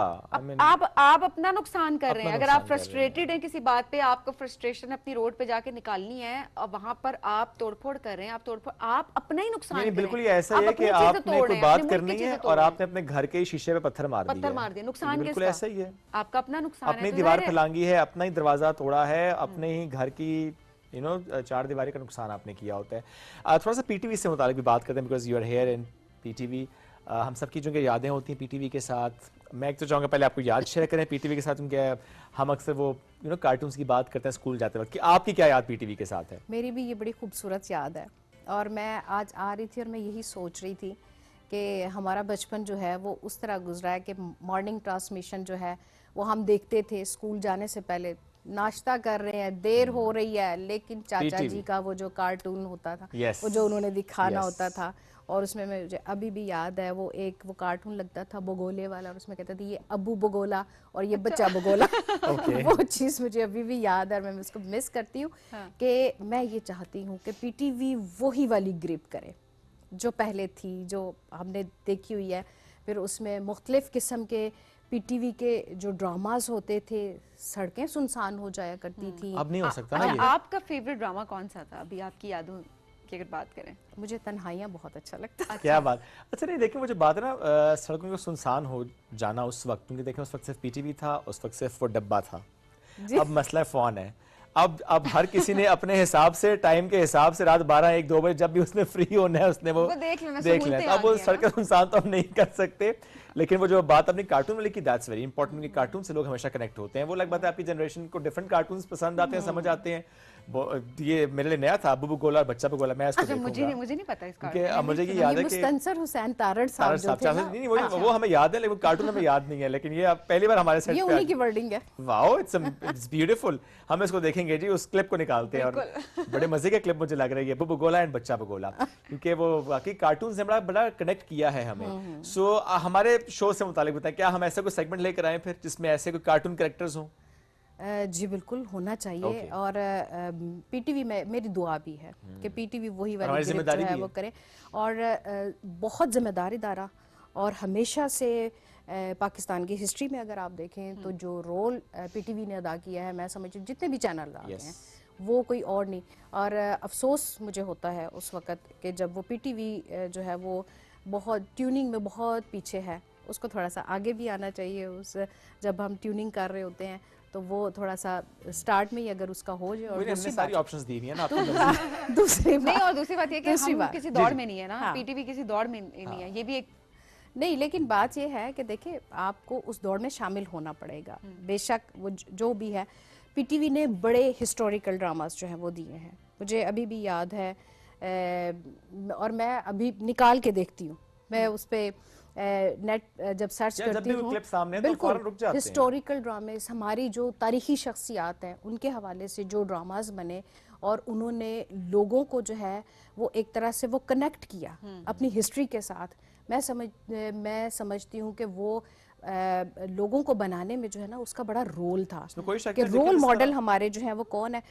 आप अपना नुकसान कर रहे हैं। अगर आप फ्रस्ट्रेटेड हैं किसी बात पे, आपको फ्रस्ट्रेशन अपनी रोड पे जाके निकालनी है और वहां पर आप तोड़फोड़ कर रहे हैं, आप अपना ही नुकसान कर रहे हैं। बिल्कुल ये ऐसा है कि आपने कोई बात करनी है और आपने अपने घर के शीशे पे पत्थर मार दिया, नुकसान बिल्कुल ऐसा ही है। आपका अपना नुकसान है, अपनी दीवार फैलांगी है, अपना ही दरवाजा तोड़ा है, अपने ही घर की चार दीवारी का नुकसान आपने किया होता है। थोड़ा सा पीटीवी से मुतालिक भी बात करते हैं, because you are here in PTV. हम सबकी जो यादें होती हैं पीटीवी के साथ, मैं एक तो चाहूँगा पहले आपको याद शेयर करें पीटीवी के साथ, क्योंकि हम अक्सर वो कार्टून्स की बात करते हैं स्कूल जाते वक्त, कि आपकी क्या याद पीटीवी के साथ है? मेरी भी ये बड़ी खूबसूरत याद है, और मैं आज आ रही थी और मैं यही सोच रही थी कि हमारा बचपन जो है वो उस तरह गुजरा है कि मॉर्निंग ट्रांसमिशन जो है वो हम देखते थे स्कूल जाने से पहले। नाश्ता कर रहे हैं, देर हो रही है, लेकिन चाचा जी का वो जो कार्टून होता था, वो जो उन्होंने दिखाना होता था, और उसमें मुझे अभी भी याद है वो कार्टून लगता था बगोले वाला, और उसमें कहते थे ये अबू बगोला और ये बच्चा बगोला। वो चीज़ मुझे अभी भी याद है और मैं उसको मिस करती हूँ। कि मैं ये चाहती हूँ कि पीटीवी वही वाली ग्रिप करे जो पहले थी, जो हमने देखी हुई है। फिर उसमें मुख्तलिफ किस्म के पीटीवी के जो ड्रामास होते थे, सड़कें सुनसान हो जाया करती थी। अब नहीं हो सकता ना ये। आपका फेवरेट ड्रामा कौन सा था अभी आपकी यादों की अगर बात करें? मुझे तन्हाइयाँ बहुत अच्छा लगता है। क्या बात। अच्छा नहीं देखिए, वो जो बात है ना सड़कों को सुनसान हो जाना उस वक्त, क्योंकि देखें उस वक्त सिर्फ पीटीवी था, उस वक्त सिर्फ वो डब्बा था। अब मसला फ़ोन है। अब हर किसी ने अपने हिसाब से, टाइम के हिसाब से, रात 12-1-2 बजे जब भी उसने फ्री होना है उसने वो देख लेना। अब वो सड़कें सुनसान तो हम नहीं कर सकते, लेकिन वो जो बात अपनी कार्टून वाली की, दैट्स वेरी इंपॉर्टेंट, कि कार्टून से लोग हमेशा कनेक्ट होते हैं। वो अलग बात है आपकी जनरेशन को डिफरेंट कार्टून्स पसंद आते हैं, समझ आते हैं। ये मेरे लिए नया था, अबू बगोला और बच्चा बगोला। मैं इसको देखूंगा, मुझे नहीं पता इसका। मुझे ये याद है कि मुस्तनसर हुसैन तारड़ साहब जो थे ना, नहीं वो हमें याद है, लेकिन कार्टून हमें याद नहीं है। लेकिन ये पहली बार हमारे सेट पे उन्हीं की वर्डिंग है। Wow, it's beautiful. हम इसको देखेंगे जी, उस क्लिप को निकालते हैं, और बड़े मजे का क्लिप मुझे लग रही है, अबू बगोला एंड बच्चा बगोला, क्योंकि वो वाकई कार्टून से बड़ा कनेक्ट किया है हमें। सो हमारे शो से मुतालिक बताएं, क्या हम ऐसा कोई सेगमेंट लेकर आए फिर जिसमें ऐसे कोई कार्टून कैरेक्टर्स हों? जी बिल्कुल होना चाहिए। और पीटीवी में मेरी दुआ भी है कि पीटीवी वही वाली जिम्मेदारी है वो करे, और बहुत जिम्मेदारी दारा, और हमेशा से पाकिस्तान की हिस्ट्री में अगर आप देखें तो जो रोल पीटीवी ने अदा किया है, मैं समझती हूँ जितने भी चैनल रहे हैं वो कोई और नहीं। और अफसोस मुझे होता है उस वक़्त कि जब वो पीटीवी जो है वो बहुत ट्यूनिंग में बहुत पीछे है, उसको थोड़ा सा आगे भी आना चाहिए। जब हम ट्यूनिंग कर रहे होते हैं तो वो थोड़ा सा स्टार्ट में ही अगर उसका हो जाए। और हमने दूसरी सारी बात ऑप्शंस दी हुई है ना आपको। दूसरी नहीं, और दूसरी बात ये कि दूसरी हम बात। किसी दौड़ में नहीं है ना, हाँ। पीटीवी किसी दौड़ में नहीं है, ये भी एक नहीं, लेकिन बात ये है कि देखिए आपको उस दौड़ में शामिल होना पड़ेगा। बेशक वो जो भी है, पीटीवी ने बड़े हिस्टोरिकल ड्रामास जो हैं वो दिए हैं, मुझे अभी भी याद है। और मैं अभी निकाल के देखती हूँ, मैं उस पर नेट जब सर्च करती हूँ, बिल्कुल हिस्टोरिकल ड्रामेस, हमारी जो तारीखी शख्सियात हैं उनके हवाले से जो ड्रामास बने, और उन्होंने लोगों को जो है वो एक तरह से वो कनेक्ट किया अपनी हिस्ट्री के साथ। मैं समझती हूँ कि वो लोगों को बनाने में जो है ना उसका बड़ा रोल था कि रोल मॉडल हमारे जो है वो कौन है।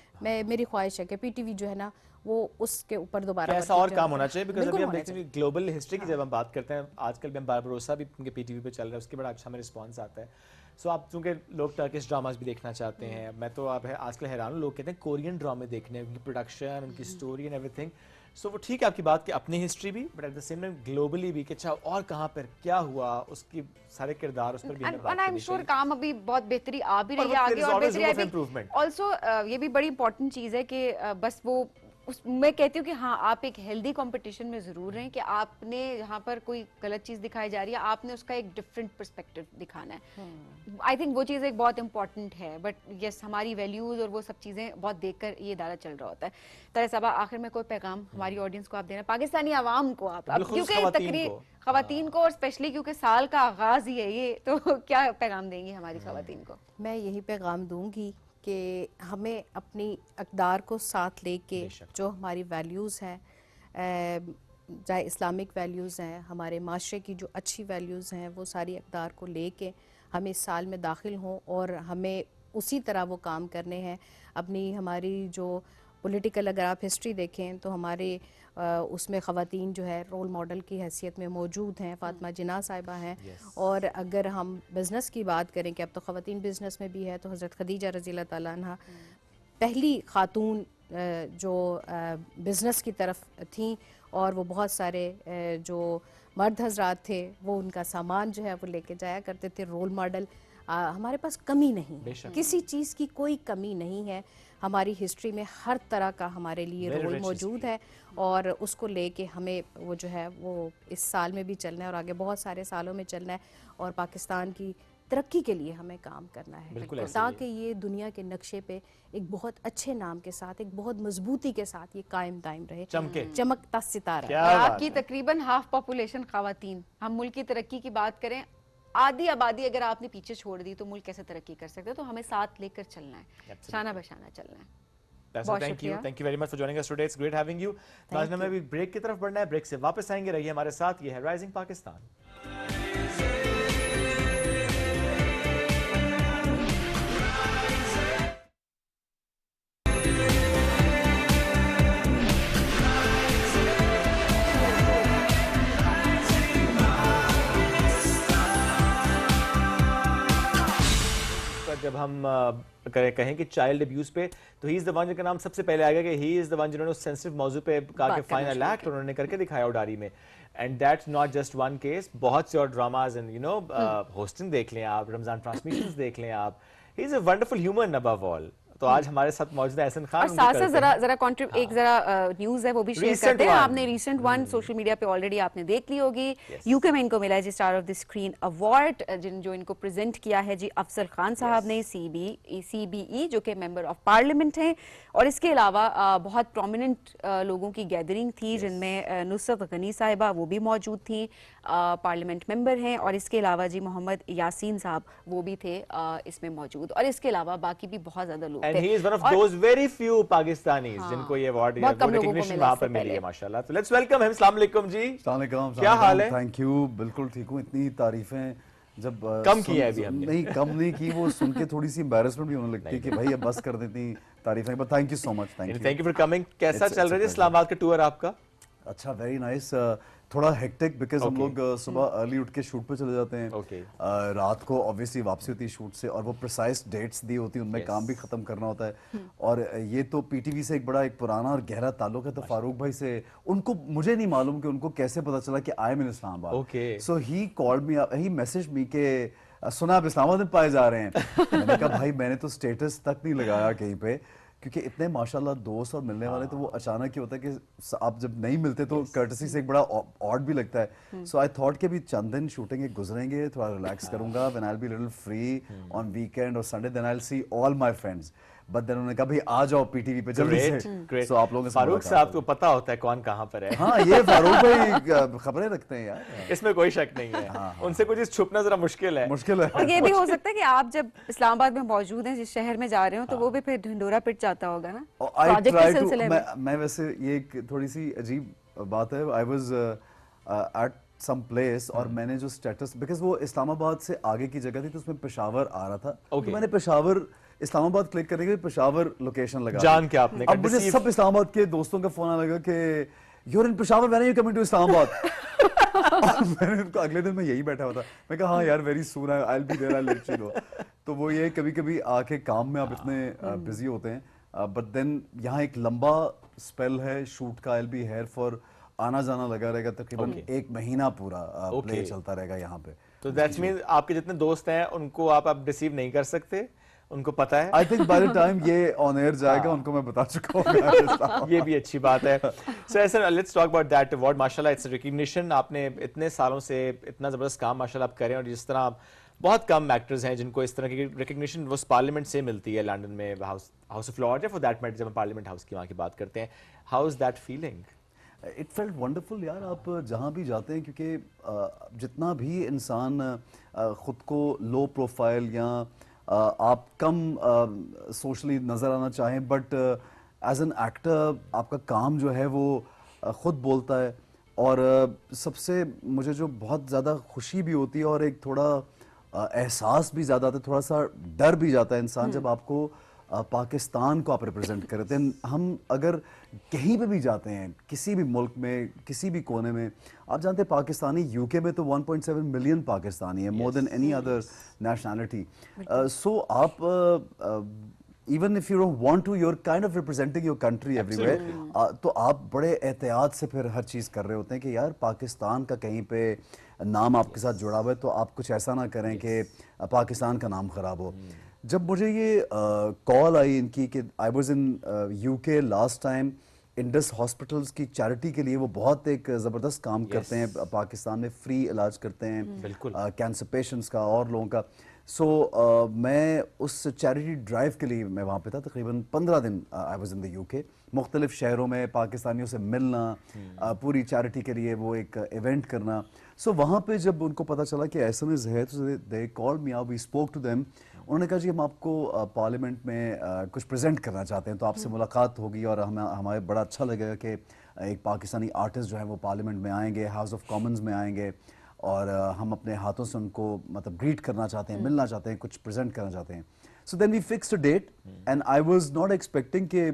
मेरी ख्वाहिश है कि पीटीवी जो है ना वो उसके ऊपर दोबारा ऐसा और काम होना चाहिए, बिकॉज़ अभी हम देखते हैं ग्लोबल हिस्ट्री की जब हम बात करते हैं, आजकल भी बारबरोसा भी उनके पीटीवी पे चल रहा है, उसके बड़ा अच्छा हमें रिस्पांस आता है। सो आप चूंकि लोग टर्किश ड्रामास भी देखना चाहते हैं, मैं तो आप आजकल हैरान हूं, लोग कहते हैं कोरियन ड्रामे देखने, उनकी प्रोडक्शन, उनकी स्टोरी एंड एवरीथिंग। सो वो ठीक है आपकी बात कि अपनी हिस्ट्री भी, but at the same time globally भी कि अच्छा और कहाँ पर क्या हुआ, उसकी सारे किरदार उस पर भी हमें बात आई एम श्योर काम अभी बहुत बेहतरी आ भी रही है आगे, और बेहतरी आएगी। ऑल्सो ये भी बड़ी इंपॉर्टेंट चीज़ है कि बस वो मैं कहती हूँ कि हाँ, आप एक हेल्दी कंपटीशन में ज़रूर रहें कि आपने यहाँ पर कोई गलत चीज़ दिखाई जा रही है, आपने उसका एक डिफरेंट पर्सपेक्टिव दिखाना है। आई थिंक वो चीज़ एक बहुत इंपॉर्टेंट है। बट यस, हमारी वैल्यूज़ और वो सब चीज़ें बहुत देखकर ये दायरा चल रहा होता है। तरह साहब, आखिर में कोई पैगाम हमारी ऑडियंस को आप देना, पाकिस्तानी आवाम को आप, क्योंकि तकरीर खवातीन को, और स्पेशली क्योंकि साल का आगाज़ ही है ये, तो क्या पैगाम देंगी हमारी खवातीन को? मैं यही पैगाम दूंगी कि हमें अपनी अक़दार को साथ लेके जो हमारी वैल्यूज़ हैं, चाहे इस्लामिक वैल्यूज़ हैं, हमारे माशरे की जो अच्छी वैल्यूज़ हैं, वो सारी अक़दार को लेके हमें इस साल में दाखिल हों, और हमें उसी तरह वो काम करने हैं। हमारी जो पॉलिटिकल, अगर आप हिस्ट्री देखें तो हमारे उसमें ख़वातीन जो है रोल मॉडल की हैसियत में मौजूद हैं, फ़ातिमा जिन्ना साहिबा हैं। और अगर हम बिज़नेस की बात करें कि अब तो ख़वातीन बिज़नेस में भी है, तो हज़रत खदीजा रज़ी अल्लाह ताला अन्हा पहली ख़ातून जो बिज़नेस की तरफ थी, और वो बहुत सारे जो मर्द हजरात थे वो उनका सामान जो है वो लेके जाया करते थे। रोल मॉडल हमारे पास कमी नहीं, किसी चीज़ की कोई कमी नहीं है। हमारी हिस्ट्री में हर तरह का हमारे लिए रोल मौजूद है, और उसको लेके हमें वो जो है वो इस साल में भी चलना है, और आगे बहुत सारे सालों में चलना है, और पाकिस्तान की तरक्की के लिए हमें काम करना है, ताकि ये दुनिया के नक्शे पे एक बहुत अच्छे नाम के साथ, एक बहुत मजबूती के साथ ये कायम दायम रहे, चमकता सितारा। आपकी तकरीबन हाफ पॉपुलेशन खवातीन, हम मुल्क की तरक्की की बात करें, आधी आबादी अगर आपने पीछे छोड़ दी तो मुल्क कैसे तरक्की कर सकते हैं? तो हमें साथ लेकर चलना है, शाना बशाना चलना है। Thank you very much for joining us today, it's great having you. नाज़रीन, हमें अभी ब्रेक की तरफ बढ़ना है, ब्रेक से वापस आएंगे, रहिए हमारे साथ। ये है राइजिंग पाकिस्तान। जब हम कहें कि चाइल्ड अब्यूज पे, तो ही इज द वन जिनका नाम सबसे पहले आएगा, कि ही इज द वन जिन्होंने उस सेंसिटिव मौजू पे कहा कि फाइनल एक्ट उन्होंने करके दिखाया उडारी में। And that's not just one case, बहुत से और ड्रामाज एंड होस्टिंग देख लें आप, रमजान ट्रांसमिशंस देख लें आप। He is a wonderful human above all. तो आज हमारे साथ मौजूद है एहसन खान। और साथ से जरा एक न्यूज़ है वो भी शेयर करते हैं। आपने रीसेंट वन सोशल मीडिया पे ऑलरेडी आपने देख ली होगी। यूके में इनको मिला है जी star of the screen award, जो इनको प्रेजेंट किया है जी अफजल खान साहब ने, CBE जो कि मेंबर ऑफ पार्लियामेंट हैं। और इसके अलावा बहुत प्रोमिनेंट लोगों की गैदरिंग थी, जिनमें नुसरत गनी साहिबा वो भी मौजूद थी, पार्लियामेंट मेंबर हैं। और इसके अलावा जी मोहम्मद यासीन साहब वो भी थे इसमें मौजूद। और इसके अलावा बाकी भी बहुत ज्यादा लोग And he is one of those very few Pakistanis जिनको ये अवार्ड या रिकॉग्निशन वहां पर मिली है माशाल्लाह। तो लेट्स वेलकम हिम। अस्सलाम वालेकुम जी। अस्सलाम वालेकुम। क्या हाल है? थैंक यू, बिल्कुल ठीक हूँ। इतनी तारीफें जब कम की है अभी हमने, नहीं कम नहीं की, वो सुन के थोड़ी सी एम्बैरेसमेंट भी होने लगती है कि भाई अब बस कर देती तारीफें। But thank you so much. Thank you for coming. कैसा चल रहा है इस्लामाबाद का टूर आपका? अच्छा, वेरी नाइस। थोड़ा हेक्टिक बिकॉज हम लोग सुबह अर्ली उठ के शूट पे चले जाते हैं, रात को ऑब्वियसली वापसी होती है शूट से, और वो प्रिसाइज डेट्स दी होती है, उनमें काम भी खत्म करना होता है। और ये तो पीटीवी से एक पुराना और गहरा ताल्लुक है, तो फारूक भाई से उनको, मुझे नहीं मालूम कि उनको कैसे पता चला कि I am in Islamabad. So he called me, he message me के सुना आप इस्लामाबाद में पाए जा रहे हैं। मैंने कहा भाई मैंने तो स्टेटस तक नहीं लगाया कहीं पे, क्योंकि इतने माशाल्लाह दोस्त और मिलने वाले, तो वो अचानक ही होता है कि आप जब नहीं मिलते तो कर्टसी से एक बड़ा ऑड भी लगता है। सो आई थॉट कि अभी चंद दिन शूटिंग गुजरेंगे, थोड़ा रिलैक्स करूंगा, when I will be little free on weekend और Sunday, then I will see all my friends. But then उन्होंने कहा भाई आ जाओ पीटीवी पे जल्दी से। सो आप लोगों से फारूक साहब को पता होता है कौन कहाँ पर है। हाँ, ये फारूक भाई खबरें रखते हैं यार, इसमें कोई शक नहीं है। उनसे कुछ छुपना जरा मुश्किल है। और ये भी हो सकता है कि आप जब इस्लामाबाद में मौजूद हैं, जिस शहर में जा रहे हो, तो वो भी फिर ढिंडोरा पिट जाता होगा ना प्रोजेक्ट के सिलसिले में। मैं वैसे ये एक थोड़ी सी अजीब बात है, I was at some place और मैंने जो स्टेटस, बिकॉज वो इस्लामाबाद से आगे की जगह थी तो उसमें पेशावर आ रहा था, तो मैंने पेशावर इस्लामाबाद क्लिक करने के लिए पेशावर लोकेशन लगा जान के आपने। अब मुझे सब इस्लामाबाद के दोस्तों का फोन आने लगा कि you're in Peshawar, when are you coming to Islamabad? मैंने उनको अगले दिन मैं यही बैठा हुआ था, मैं कहा हाँ यार very soon I will be there, I will let you know. तो वो ये कभी-कभी आके काम में आप इतने बिजी होते हैं, बट देन यहाँ एक लंबा स्पेल है शूट का, आई विल बी हियर फॉर, आना जाना लगा रहेगा तकरीबन 1 महीना पूरा प्ले चलता रहेगा यहाँ पे। तो दैट्स मीन आपके जितने दोस्त हैं उनको आप रिसीव नहीं कर सकते, उनको पता है। I think by the time ये ऑन एयर जाएगा उनको मैं बता चुका हूँ। ये भी अच्छी बात है। So sir let's talk about that award. माशाल्लाह इट्स रिकग्निशन, आपने इतने सालों से इतना जबरदस्त काम माशाल्लाह आप करें, और जिस तरह बहुत कम एक्टर्स हैं जिनको इस तरह की रिकग्निशन वो पार्लियामेंट से मिलती है, लंदन में हाउस ऑफ लॉर्ड्स या फॉर दैट मैटर जब हम पार्लियामेंट हाउस की वहाँ की बात करते हैं, how is that feeling? It felt wonderful यार, आप जहाँ भी जाते हैं, क्योंकि जितना भी इंसान खुद को लो प्रोफाइल या आप कम सोशली नज़र आना चाहें, बट एज एन एक्टर आपका काम जो है वो खुद बोलता है। और सबसे मुझे जो बहुत ज़्यादा खुशी भी होती है और एक थोड़ा एहसास भी ज़्यादा आता है, थोड़ा सा डर भी जाता है इंसान जब आपको पाकिस्तान को आप रिप्रेजेंट करते हैं। हम अगर कहीं पे भी जाते हैं, किसी भी मुल्क में, किसी भी कोने में, आप जानते हैं पाकिस्तानी, यूके में तो 1.7 मिलियन पाकिस्तानी है, more than any other nationality. So आप even if you don't want to, you are kind of representing your country everywhere. तो आप बड़े एहतियात से फिर हर चीज़ कर रहे होते हैं कि यार पाकिस्तान का कहीं पे नाम आपके साथ जुड़ा हुआ है, तो आप कुछ ऐसा ना करें कि पाकिस्तान का नाम ख़राब हो। जब मुझे ये कॉल आई इनकी कि I was in UK last time, Indus hospitals की चैरिटी के लिए वो बहुत एक ज़बरदस्त काम करते हैं, पाकिस्तान में फ्री इलाज करते हैं कैंसर पेशेंट्स का और लोगों का। सो मैं उस चैरिटी ड्राइव के लिए मैं वहाँ पे था, तकरीबन 15 दिन I was in the UK, मुख्तलिफ शहरों में पाकिस्तानियों से मिलना, पूरी चैरिटी के लिए वो एक इवेंट करना। सो वहाँ पे जब उनको पता चला कि SMS है, तो they called me out, we spoke to them. उन्होंने कहा जी हम आपको पार्लियामेंट में कुछ प्रेजेंट करना चाहते हैं, तो आपसे मुलाकात होगी और हमारे बड़ा अच्छा लगेगा कि एक पाकिस्तानी आर्टिस्ट जो है वो पार्लियामेंट में आएंगे, हाउस ऑफ कॉमन्स में आएंगे, और हम अपने हाथों से उनको मतलब ग्रीट करना चाहते हैं, मिलना चाहते हैं, कुछ प्रेजेंट करना चाहते हैं। So then we fixed a date and I was not expecting कि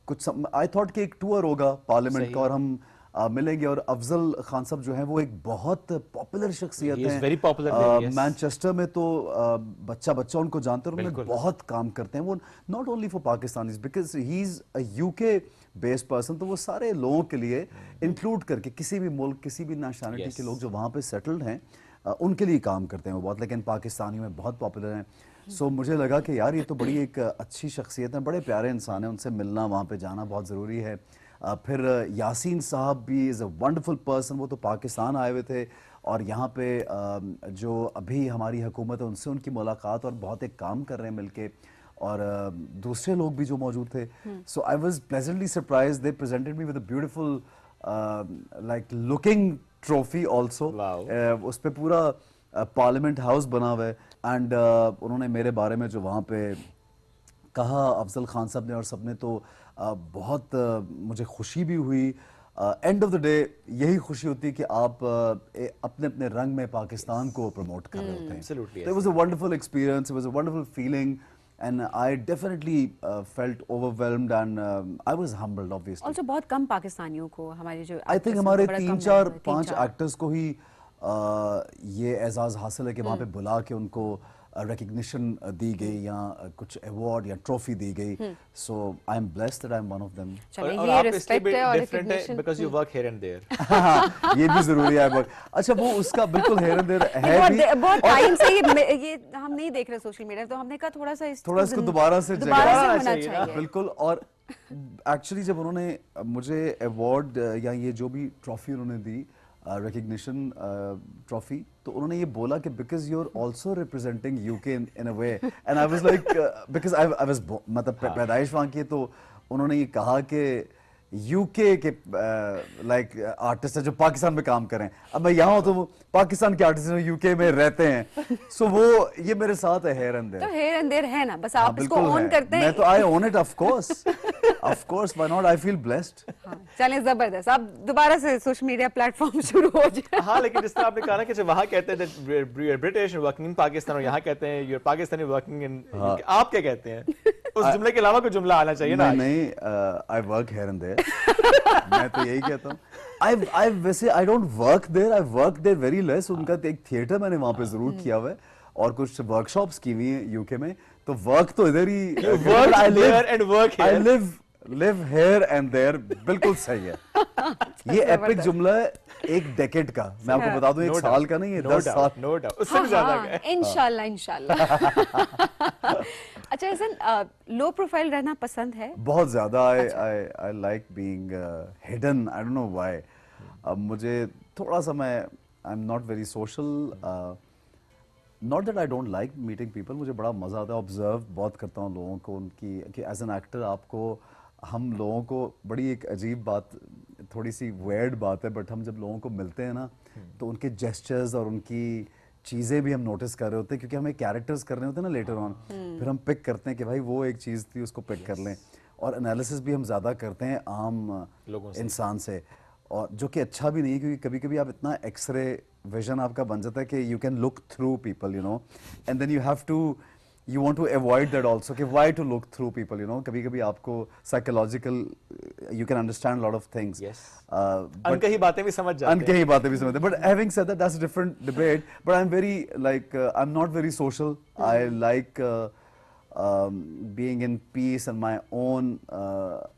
कुछ, आई थॉट कि एक टूर होगा पार्लियामेंट का और हम मिलेंगे। और अफजल खान साहब जो हैं वो एक बहुत पॉपुलर शख्सियत हैं, मैनचेस्टर में तो बच्चा उनको जानते हैं, उन्होंने बहुत काम करते हैं। वो not only for Pakistanis, because he is a UK based person, तो वो सारे लोगों के लिए इंक्लूड करके किसी भी मुल्क, किसी भी नेशनैलिटी के लोग जो वहाँ पे सेटल्ड हैं उनके लिए काम करते हैं वो बहुत, लेकिन पाकिस्तानियों में बहुत पॉपुलर हैं। सो मुझे लगा कि यार ये तो बड़ी एक अच्छी शख्सियत है, बड़े प्यारे इंसान हैं, उनसे मिलना, वहाँ पे जाना बहुत ज़रूरी है। फिर यासीन साहब भी इज़ अ वंडरफुल पर्सन, वो तो पाकिस्तान आए हुए थे और यहाँ पे जो अभी हमारी हुकूमत है उनसे उनकी मुलाकात, और बहुत एक काम कर रहे हैं मिलके, और दूसरे लोग भी जो मौजूद थे। So I was pleasantly surprised, they presented me with a beautiful like looking trophy also. उस पे पूरा पार्लियामेंट हाउस बना हुआ है, एंड उन्होंने मेरे बारे में जो वहाँ पे कहा अफजल खान साहब ने और सबने, तो बहुत मुझे खुशी भी हुई। एंड ऑफ द डे यही खुशी होती है कि आप अपने अपने रंग में पाकिस्तान को प्रमोट कर रहे होते हैं। तो it was a wonderful experience, it was a wonderful feeling, and I definitely felt overwhelmed and I was humbled obviously. Also बहुत कम पाकिस्तानियों को हमारे जो I think हमारे 3-4-5 एक्टर्स को ही ये एजाज़ हासिल है कि वहाँ पे बुला के उनको रिकग्निशन दी गई या कुछ अवार्ड या ट्रॉफी दी गई, so I am blessed that I am one of them. और आप इसलिए भी डिफरेंट है because you work here and there. ये भी जरूरी है वर्क। अच्छा वो उसका बिल्कुल हियर एंड देयर है भी, बहुत टाइम से ये हम नहीं देख रहे सोशल मीडिया, तो हमने कहा थोड़ा इसको दोबारा से होना चाहिए। बिल्कुल। और एक्चुअली जब उन्होंने मुझे अवार्ड या ये जो भी ट्रॉफी उन्होंने दी, रिकग्निशन ट्रॉफी, तो उन्होंने ये बोला कि because you are also representing UK in a way, and I was like because I was मतलब पैदाइश वहाँ की, तो उन्होंने ये कहा कि यूके के लाइक आर्टिस्ट है जो पाकिस्तान में काम करें। अब मैं यहाँ हूँ तो पाकिस्तान के आर्टिस्ट यूके में रहते हैं, सो वो ये मेरे साथ है हेयर एंड देयर। तो हेयर एंड देयर है ना, बस आप इसको ऑन करते हैं। मैं तो I own it, of course why not, I feel blessed. चलें जबरदस्त, अब दोबारा से सोशल मीडिया प्लेटफॉर्म शुरू हो जाए। हाँ, लेकिन जिस तरह आपने कहा ना कि जब वहाँ कहते हैं ब्रिटिश वर्किंग इन पाकिस्तान और यहाँ कहते हैं यूर पाकिस्तानी वर्किंग इन, आप क्या कहते हैं? उस जुमले के अलावा कोई जुमला आना चाहिए ना। नहीं, I work here and there. मैं तो यही कहता हूँ। आई वैसे I don't work there, I work there very less. उनका एक थिएटर मैंने वहाँ पे जरूर किया हुआ है और कुछ वर्कशॉप्स की हुई है यूके में, तो वर्क तो इधर ही। I live here and there, बिल्कुल सही है। ये एपिक जुमला है एक डेकेड का, मैं आपको बता दूं, एक साल का नहीं है, 10 साल। नो डाउट, उससे भी ज्यादा का है। इंशाल्लाह इंशाल्लाह। अच्छा, ऐसा लो प्रोफाइल रहना पसंद है? बहुत ज्यादा। I like being hidden, I don't know why. अब मुझे थोड़ा सा, मैं I am not very social, not that I don't like meeting people, मुझे बड़ा मजा आता है, ऑब्जर्व बहुत करता हूँ लोगों को, उनकी कि एज एन एक्टर आपको, हम लोगों को बड़ी एक अजीब बात, थोड़ी सी वेयर्ड बात है, बट हम जब लोगों को मिलते हैं ना तो उनके जेस्चर्स और उनकी चीज़ें भी हम नोटिस कर रहे होते हैं, क्योंकि हमें कैरेक्टर्स करने होते हैं ना लेटर ऑन, फिर हम पिक करते हैं कि भाई वो एक चीज़ थी, उसको पिक कर लें। और एनालिसिस भी हम ज़्यादा करते हैं आम इंसान से, और जो कि अच्छा भी नहीं है, क्योंकि कभी कभी आप इतना एक्सरे विजन आपका बन जाता है कि you can look through people, you know, and then you have to, you want to avoid that also, कि why to look through people, you know, कभी-कभी आपको psychological, you can understand a lot of things. Yes. अनकही बातें भी समझ जाते हैं। अनकही बातें भी समझते हैं, but having said that, that's a different debate. But I'm very like, I'm not very social. I like being in peace and my own.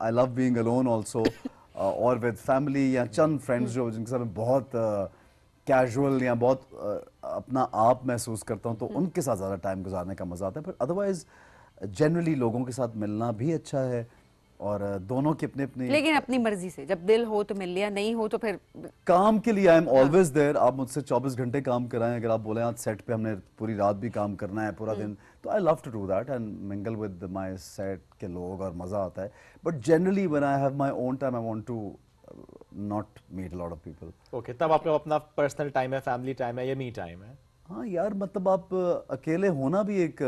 I love being alone also, or with family या चंद friends जो जिनके साथ मैं बहुत casual या बहुत अपना आप महसूस करता हूँ, तो उनके साथ ज़्यादा टाइम गुजारने का मज़ा आता है। पर अदरवाइज जनरली लोगों के साथ मिलना भी अच्छा है, और दोनों की अपने अपने, लेकिन अपनी मर्जी से, जब दिल हो तो मिल लिया, नहीं हो तो फिर काम के लिए आई एम ऑलवेज देयर। आप मुझसे 24 घंटे काम कराएं, अगर आप बोले आज सेट पे हमने पूरी रात भी काम करना है, पूरा दिन, तो I love to do that and mingle with my set के लोग, और मज़ा आता है। But generally when I have my own time, I want to not meet a lot of people. Okay, तब आपका अपना पर्सनल टाइम है, फैमिली टाइम है या मी टाइम है? हाँ यार, मतलब आप अकेले होना भी एक,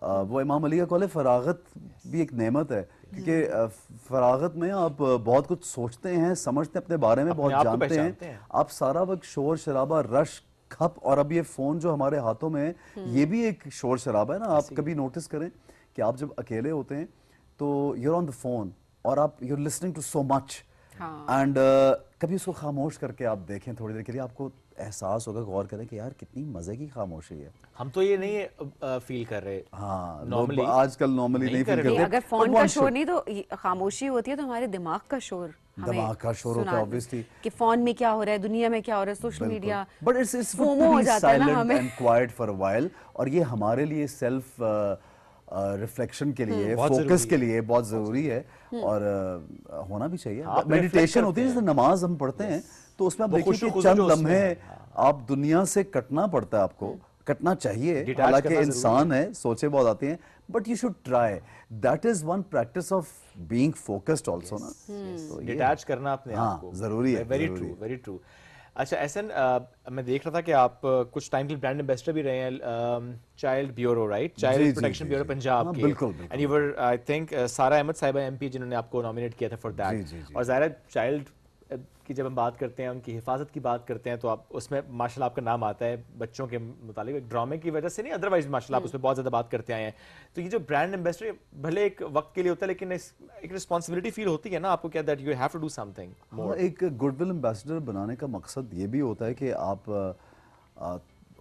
वो इमाम अली का कौल है, फरागत भी एक नेमत है, क्योंकि फरागत में आप बहुत कुछ सोचते हैं, समझते हैं अपने बारे में, बहुत जानते हैं। आप सारा वक्त शोर शराबा, रश खप, और अब ये फ़ोन जो हमारे हाथों में है, ये भी एक शोर शराबा है ना। आप कभी नोटिस करें कि आप जब अकेले होते हैं तो यूर ऑन द फोन, और आप you're listening to so much, and कभी उसको खामोश करके आप देखें थोड़ी देर के लिए, आपको एहसास होगा, गौर करें कि यार कितनी मजे की खामोशी है। हम तो ये नहीं फील कर रहे। हाँ, नॉर्मली आजकल नॉर्मली नहीं फील करते। अगर फोन का शोर नहीं तो खामोशी होती है, तो हमारे दिमाग का शोर, दिमाग का शोर होता है ऑब्वियसली, कि फोन में क्या हो रहा है, दुनिया में क्या हो रहा है, social media, but it's FOMO हो जाता है ना हमें, and quiet for a while. और ये हमारे लिए सेल्फ रिफ्लेक्शन के लिए, फोकस के लिए बहुत जरूरी है, और होना भी चाहिए। मेडिटेशन होती है, जैसे नमाज हम पढ़ते हैं, तो उसमें आप देखिए कि चंद लम्हे आप दुनिया से कटना पड़ता है, आपको कटना चाहिए, हालांकि इंसान है, सोचे बहुत आती हैं, but you should try, that is one practice of being focused also ना, तो डिटैच करना अपने आप को जरूरी है। Very true, very true. अच्छा एहसन, मैं देख रहा था कि आप कुछ टाइम के लिए ब्रांड एम्बेसडर भी रहे हैं child bureau, right, child protection bureau Punjab के, and you were I think Sara Ahmed साहिबा एमपी जिन्होंने आपको नॉमिनेट किया था फॉर दैट। और ज़ाहिर चाइल्ड की जब हम बात करते हैं, उनकी हिफाजत की बात करते हैं, तो आप उसमें माशाल्लाह आपका नाम आता है बच्चों के मुतालिक, एक ड्रामे की वजह से नहीं, अदरवाइज माशाल्लाह आप उसमें बहुत ज़्यादा बात करते आए हैं। तो ये जो ब्रांड एम्बेसडर भले एक वक्त के लिए होता है, लेकिन एक रिस्पॉन्सिबिलिटी फील होती है ना आपको, क्या that you have to do something more. एक गुडविल एम्बेसडर बनाने का मकसद ये भी होता है कि आप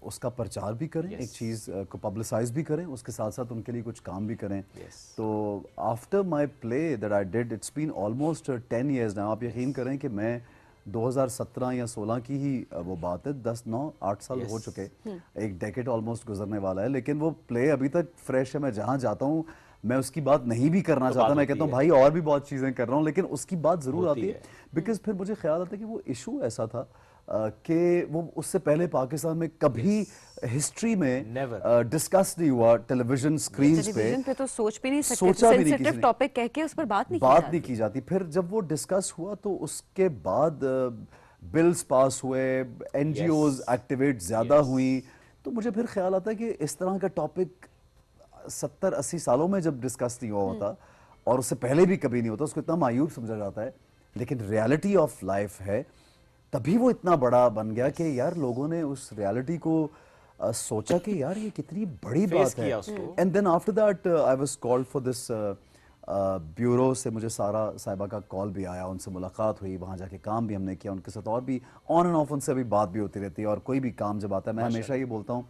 उसका प्रचार भी करें, एक चीज़ को पब्लिसाइज भी करें, उसके साथ साथ उनके लिए कुछ काम भी करें। तो after my play that I did, it's been almost 10 years now. आप यकीन करें कि मैं 2017 या 16 की ही वो बात है, 8 साल हो चुके, एक डेकेड ऑलमोस्ट गुजरने वाला है, लेकिन वो प्ले अभी तक फ्रेश है। मैं जहाँ जाता हूँ मैं उसकी बात नहीं भी करना चाहता, मैं कहता हूँ भाई और भी बहुत चीज़ें कर रहा हूँ, लेकिन उसकी बात ज़रूर आती है। बिकॉज फिर मुझे ख्याल आता है कि वो इशू ऐसा था कि वो उससे पहले पाकिस्तान में कभी हिस्ट्री में डिस्कस नहीं हुआ टेलीविजन स्क्रीन पे तो सोच भी नहीं सकते, सोचा भी नहीं सेंसिटिव टॉपिक कह के उस पर बात नहीं की जाती। फिर जब वो डिस्कस हुआ तो उसके बाद बिल्स पास हुए, एनजीओज एक्टिवेट ज्यादा हुई, तो मुझे फिर ख्याल आता है कि इस तरह का टॉपिक 70-80 सालों में जब डिस्कस नहीं हुआ होता और उससे पहले भी कभी नहीं होता, उसको इतना मायूब समझा जाता है, लेकिन रियलिटी ऑफ लाइफ है, तभी वो इतना बड़ा बन गया कि यार लोगों ने उस रियलिटी को सोचा कि यार ये कितनी बड़ी बात है। And then after that I was called for this bureau से, मुझे सारा साहिबा का कॉल भी आया, उनसे मुलाकात हुई, वहाँ जाके काम भी हमने किया उनके साथ, और भी ऑन एंड ऑफ उनसे अभी बात भी होती रहती है। और कोई भी काम जब आता है, मैं हमेशा ये बोलता हूँ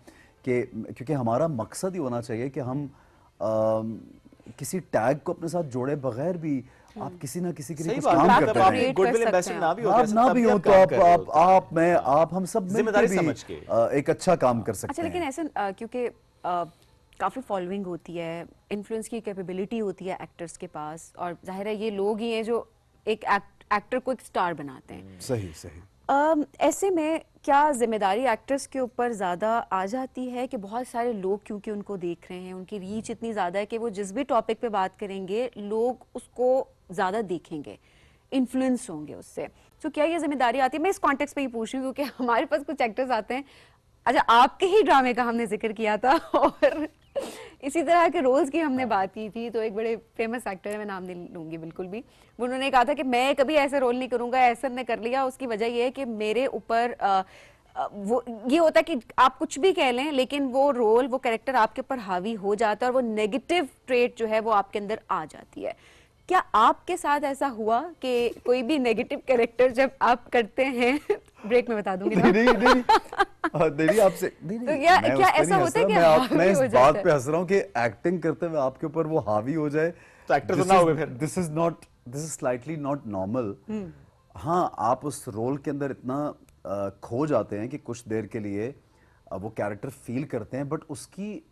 कि क्योंकि हमारा मकसद ही होना चाहिए कि हम किसी टैग को अपने साथ जोड़े बगैर भी आप किसी ना किसी के लिए कुछ काम करते हैं। गुडविल एम्बेसडर ना भी हो, आप ना भी हो तो आप मैं आप हम सब जिम्मेदारी समझ के एक अच्छा काम कर सकते हैं। अच्छा, लेकिन ऐसा क्योंकि काफ़ी फॉलोइंग होती है, इन्फ्लुएंस की कैपेबिलिटी होती है एक्टर्स के पास, और जाहिर है ये लोग ही हैं जो एक एक्टर को एक स्टार बनाते हैं। सही सही। ऐसे में क्या जिम्मेदारी एक्टर्स के ऊपर ज़्यादा आ जाती है कि बहुत सारे लोग क्योंकि उनको देख रहे हैं, उनकी रीच इतनी ज़्यादा है कि वो जिस भी टॉपिक पे बात करेंगे लोग उसको ज़्यादा देखेंगे, इन्फ्लुएंस होंगे उससे, तो क्या ये जिम्मेदारी आती है? मैं इस कॉन्टेक्स्ट पे ही पूछ रही हूँ क्योंकि हमारे पास कुछ एक्टर्स आते हैं, अच्छा आपके ही ड्रामे का हमने जिक्र किया था और इसी तरह के रोल्स की हमने बात की थी, तो एक बड़े फेमस एक्टर है, मैं नाम नहीं लूंगी बिल्कुल भी, उन्होंने कहा था कि मैं कभी ऐसे रोल नहीं करूंगा, ऐसा ने कर लिया, उसकी वजह ये है कि मेरे ऊपर वो ये होता है कि आप कुछ भी कह लें लेकिन वो रोल, वो कैरेक्टर आपके ऊपर हावी हो जाता है और वो नेगेटिव ट्रेट जो है वो आपके अंदर आ जाती है। क्या आपके साथ ऐसा हुआ कि कोई भी नेगेटिव कैरेक्टर जब आप करते हैं ब्रेक में बता दूंगी ना? नहीं आपसे नहीं, तो क्या ऐसा होता है कि मैं इस बात पे हंस रहा हूँ कि एक्टिंग करते हुए आपके ऊपर वो हावी हो जाए तो एक्टर तो ना हो फिर। This is slightly not normal. हाँ, आप उस रोल के अंदर इतना खो जाते हैं कि कुछ देर के लिए वो कैरेक्टर फील करते हैं, बट उसकी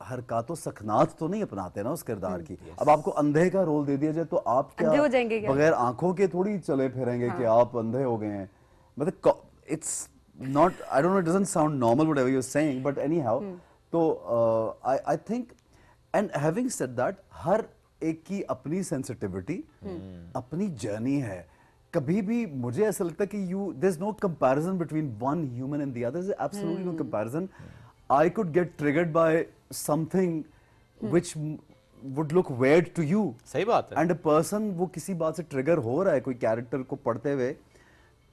हरकतों सकनात तो नहीं अपनाते ना उस किरदार की। अब आपको अंधे का रोल दे दिया जाए तो आप क्या बगैर आंखों के थोड़ी चले फिरेंगे कि आप अंधे हो गए हैं? मतलब it's not, I don't know, it doesn't sound normal whatever you are saying, but anyhow, तो I think, and having said that, हर एक की अपनी सेंसिटिविटी, अपनी जर्नी है। कभी भी मुझे ऐसा लगता है कि there is no comparison between one human and the other, there is absolutely no comparison. I could get triggered by something which would look weird to you. सही बात है। And a person वो किसी बात से ट्रिगर हो रहा है कोई कैरेक्टर को पढ़ते हुए,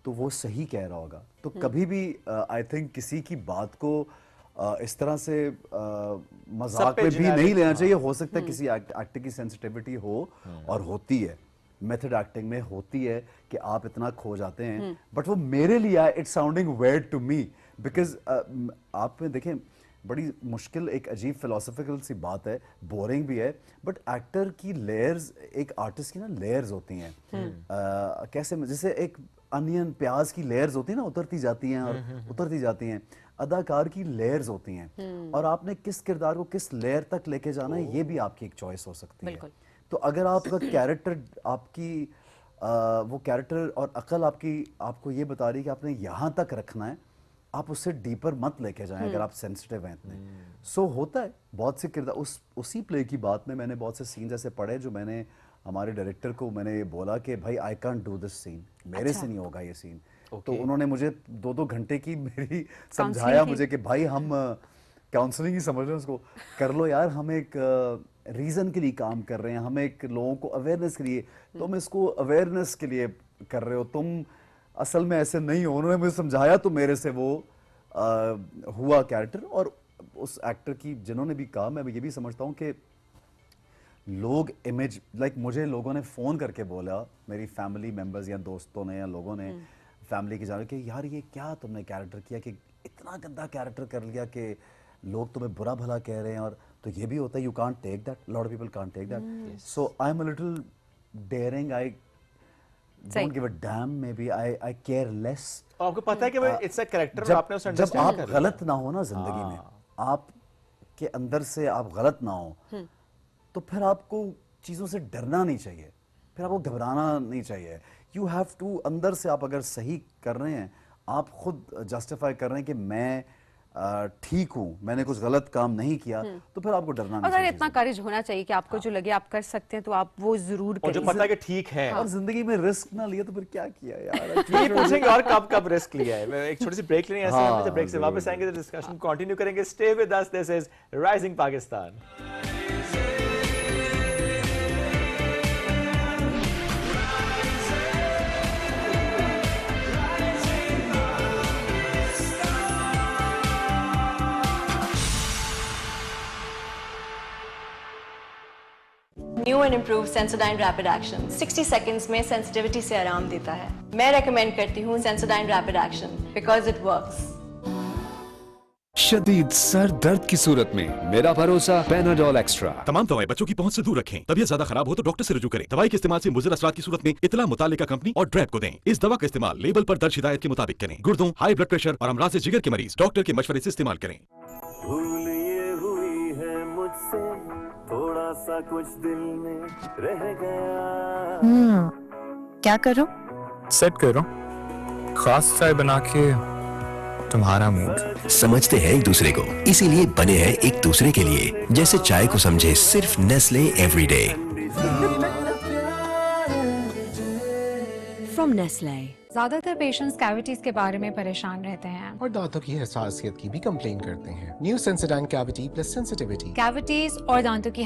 तो वो सही कह रहा होगा। तो कभी भी आई थिंक किसी की बात को इस तरह से मजाक में भी नहीं लेना चाहिए। हो सकता है किसी एक्टर की सेंसिटिविटी हो और होती है, मेथड एक्टिंग में होती है कि आप इतना खो जाते हैं, बट वो मेरे लिए it's sounding weird to me, because आप में देखें बड़ी मुश्किल, एक अजीब फिलोसफिकल सी बात है, बोरिंग भी है, बट एक्टर की लेयर्स, एक आर्टिस्ट की ना लेयर्स होती हैं। कैसे, जैसे एक अनियन, प्याज की लेयर्स होती है ना, उतरती जाती हैं और उतरती जाती हैं। अदाकार की लेयर्स होती हैं और आपने किस किरदार को किस लेयर तक लेके जाना है, ये भी आपकी एक चॉइस हो सकती है। तो अगर आपका कैरेक्टर, आपकी वो कैरेक्टर और अकल आपको ये बता रही है कि आपने यहाँ तक रखना है, आप उससे डीपर मत लेके जाएं अगर आप सेंसिटिव हैं इतने। सो होता है बहुत से किरदार, उसी प्ले की बात में मैंने बहुत से सीन्स ऐसे पढ़े जो मैंने हमारे डायरेक्टर को मैंने ये बोला कि भाई I can't do this scene, मेरे से नहीं होगा ये सीन। तो उन्होंने मुझे 2-2 घंटे की मेरी समझाया मुझे कि भाई हम काउंसलिंग ही समझ रहे हैं उसको, कर लो यार, हम एक रीज़न के लिए काम कर रहे हैं, हम एक लोगों को अवेयरनेस के लिए, तुम इसको अवेयरनेस के लिए कर रहे हो, तुम असल में ऐसे नहीं हो। उन्होंने मुझे समझाया तो मेरे से वो हुआ कैरेक्टर। और उस एक्टर की जिन्होंने भी कहा, मैं ये भी समझता हूँ कि लोग इमेज, लाइक मुझे लोगों ने फ़ोन करके बोला, मेरी फैमिली मेम्बर्स या दोस्तों ने या लोगों ने फैमिली की जाने कि यार ये क्या तुमने कैरेक्टर किया कि इतना गंदा कैरेक्टर कर लिया कि लोग तुम्हें बुरा भला कह रहे हैं, और तो ये भी होता है, you can't take that, lot of people can't take that, so I am a little daring, I don't give a damn, maybe I care less. आपको पता है कि वो इट्स अ कैरेक्टर, आपने उसे जब अंडरस्टैंड आप कर लिया। गलत ना हो ना जिंदगी में, आप के अंदर से आप गलत ना हो, तो फिर आपको चीज़ों से डरना नहीं चाहिए, फिर आपको घबराना नहीं चाहिए। यू हैव टू, अंदर से आप अगर सही कर रहे हैं, आप खुद जस्टिफाई कर रहे हैं कि मैं ठीक हूँ, मैंने कुछ गलत काम नहीं किया, तो फिर आपको डरना नहीं और चाहिए। इतना करेज होना चाहिए कि आपको जो लगे आप कर सकते हैं तो आप वो जरूर और जो करें। पता है कि ठीक है। और जिंदगी में रिस्क ना लिए तो फिर क्या किया यार। ये पूछेंगे और कब कब रिस्क लिया है। मैं एक छोटी सी ब्रेक लेनी है, हाँ, जब ब्रेक से वापस आएंगे तो डिस्कशन कंटिन्यू करेंगे। Stay with us, this is rising Pakistan. New and improve Sensodyne rapid action 60 seconds में सेंसिटिविटी से आराम देता है। मैं रेकमेंड करती हूँ Sensodyne rapid action because it works. शदीद सर दर्द की सूरत में मेरा भरोसा पैनाडोल एक्स्ट्रा। तमाम दवाएं बच्चों की पहुंच से दूर रखें। तबीयत ज्यादा खराब हो तो डॉक्टर से रुजू करें। दवाई के इस्तेमाल से मुज़र असरात की सूरत में इतला मुतालिका कंपनी और ड्रैप को दें। इस दवा का इस्तेमाल लेबल पर दर्ज हिदायत के मुताबिक करें। गुर्दों, हाई ब्लड प्रेशर और अमराज जिगर के मरीज डॉक्टर के मशवरे से इस्तेमाल करें। भूल ये हुई है मुझसे, थोड़ा सा कुछ दिल में रह गया। क्या करो? सेट करो खास चाय बना के तुम्हारा मूड। समझते हैं एक दूसरे को, इसीलिए बने हैं एक दूसरे के लिए। जैसे चाय को समझे सिर्फ नेस्ले एवरीडे। From Nestle. ज्यादातर पेशेंट्स कैविटीज के बारे में परेशान रहते हैं और दांतों की हसासियत की भी कंप्लेन करते हैं। New Sensodyne cavity plus sensitivity. Cavities और दांतों की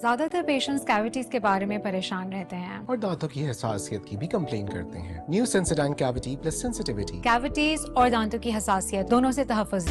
ज्यादातर पेशेंट्स कैविटीज के बारे में परेशान रहते हैं और दांतों की हसासियत की भी कंप्लेन करते हैं। New Sensodyne cavity plus sensitivity. Cavities और दांतों की हसासियत दोनों से तहफ़्फ़ुज़।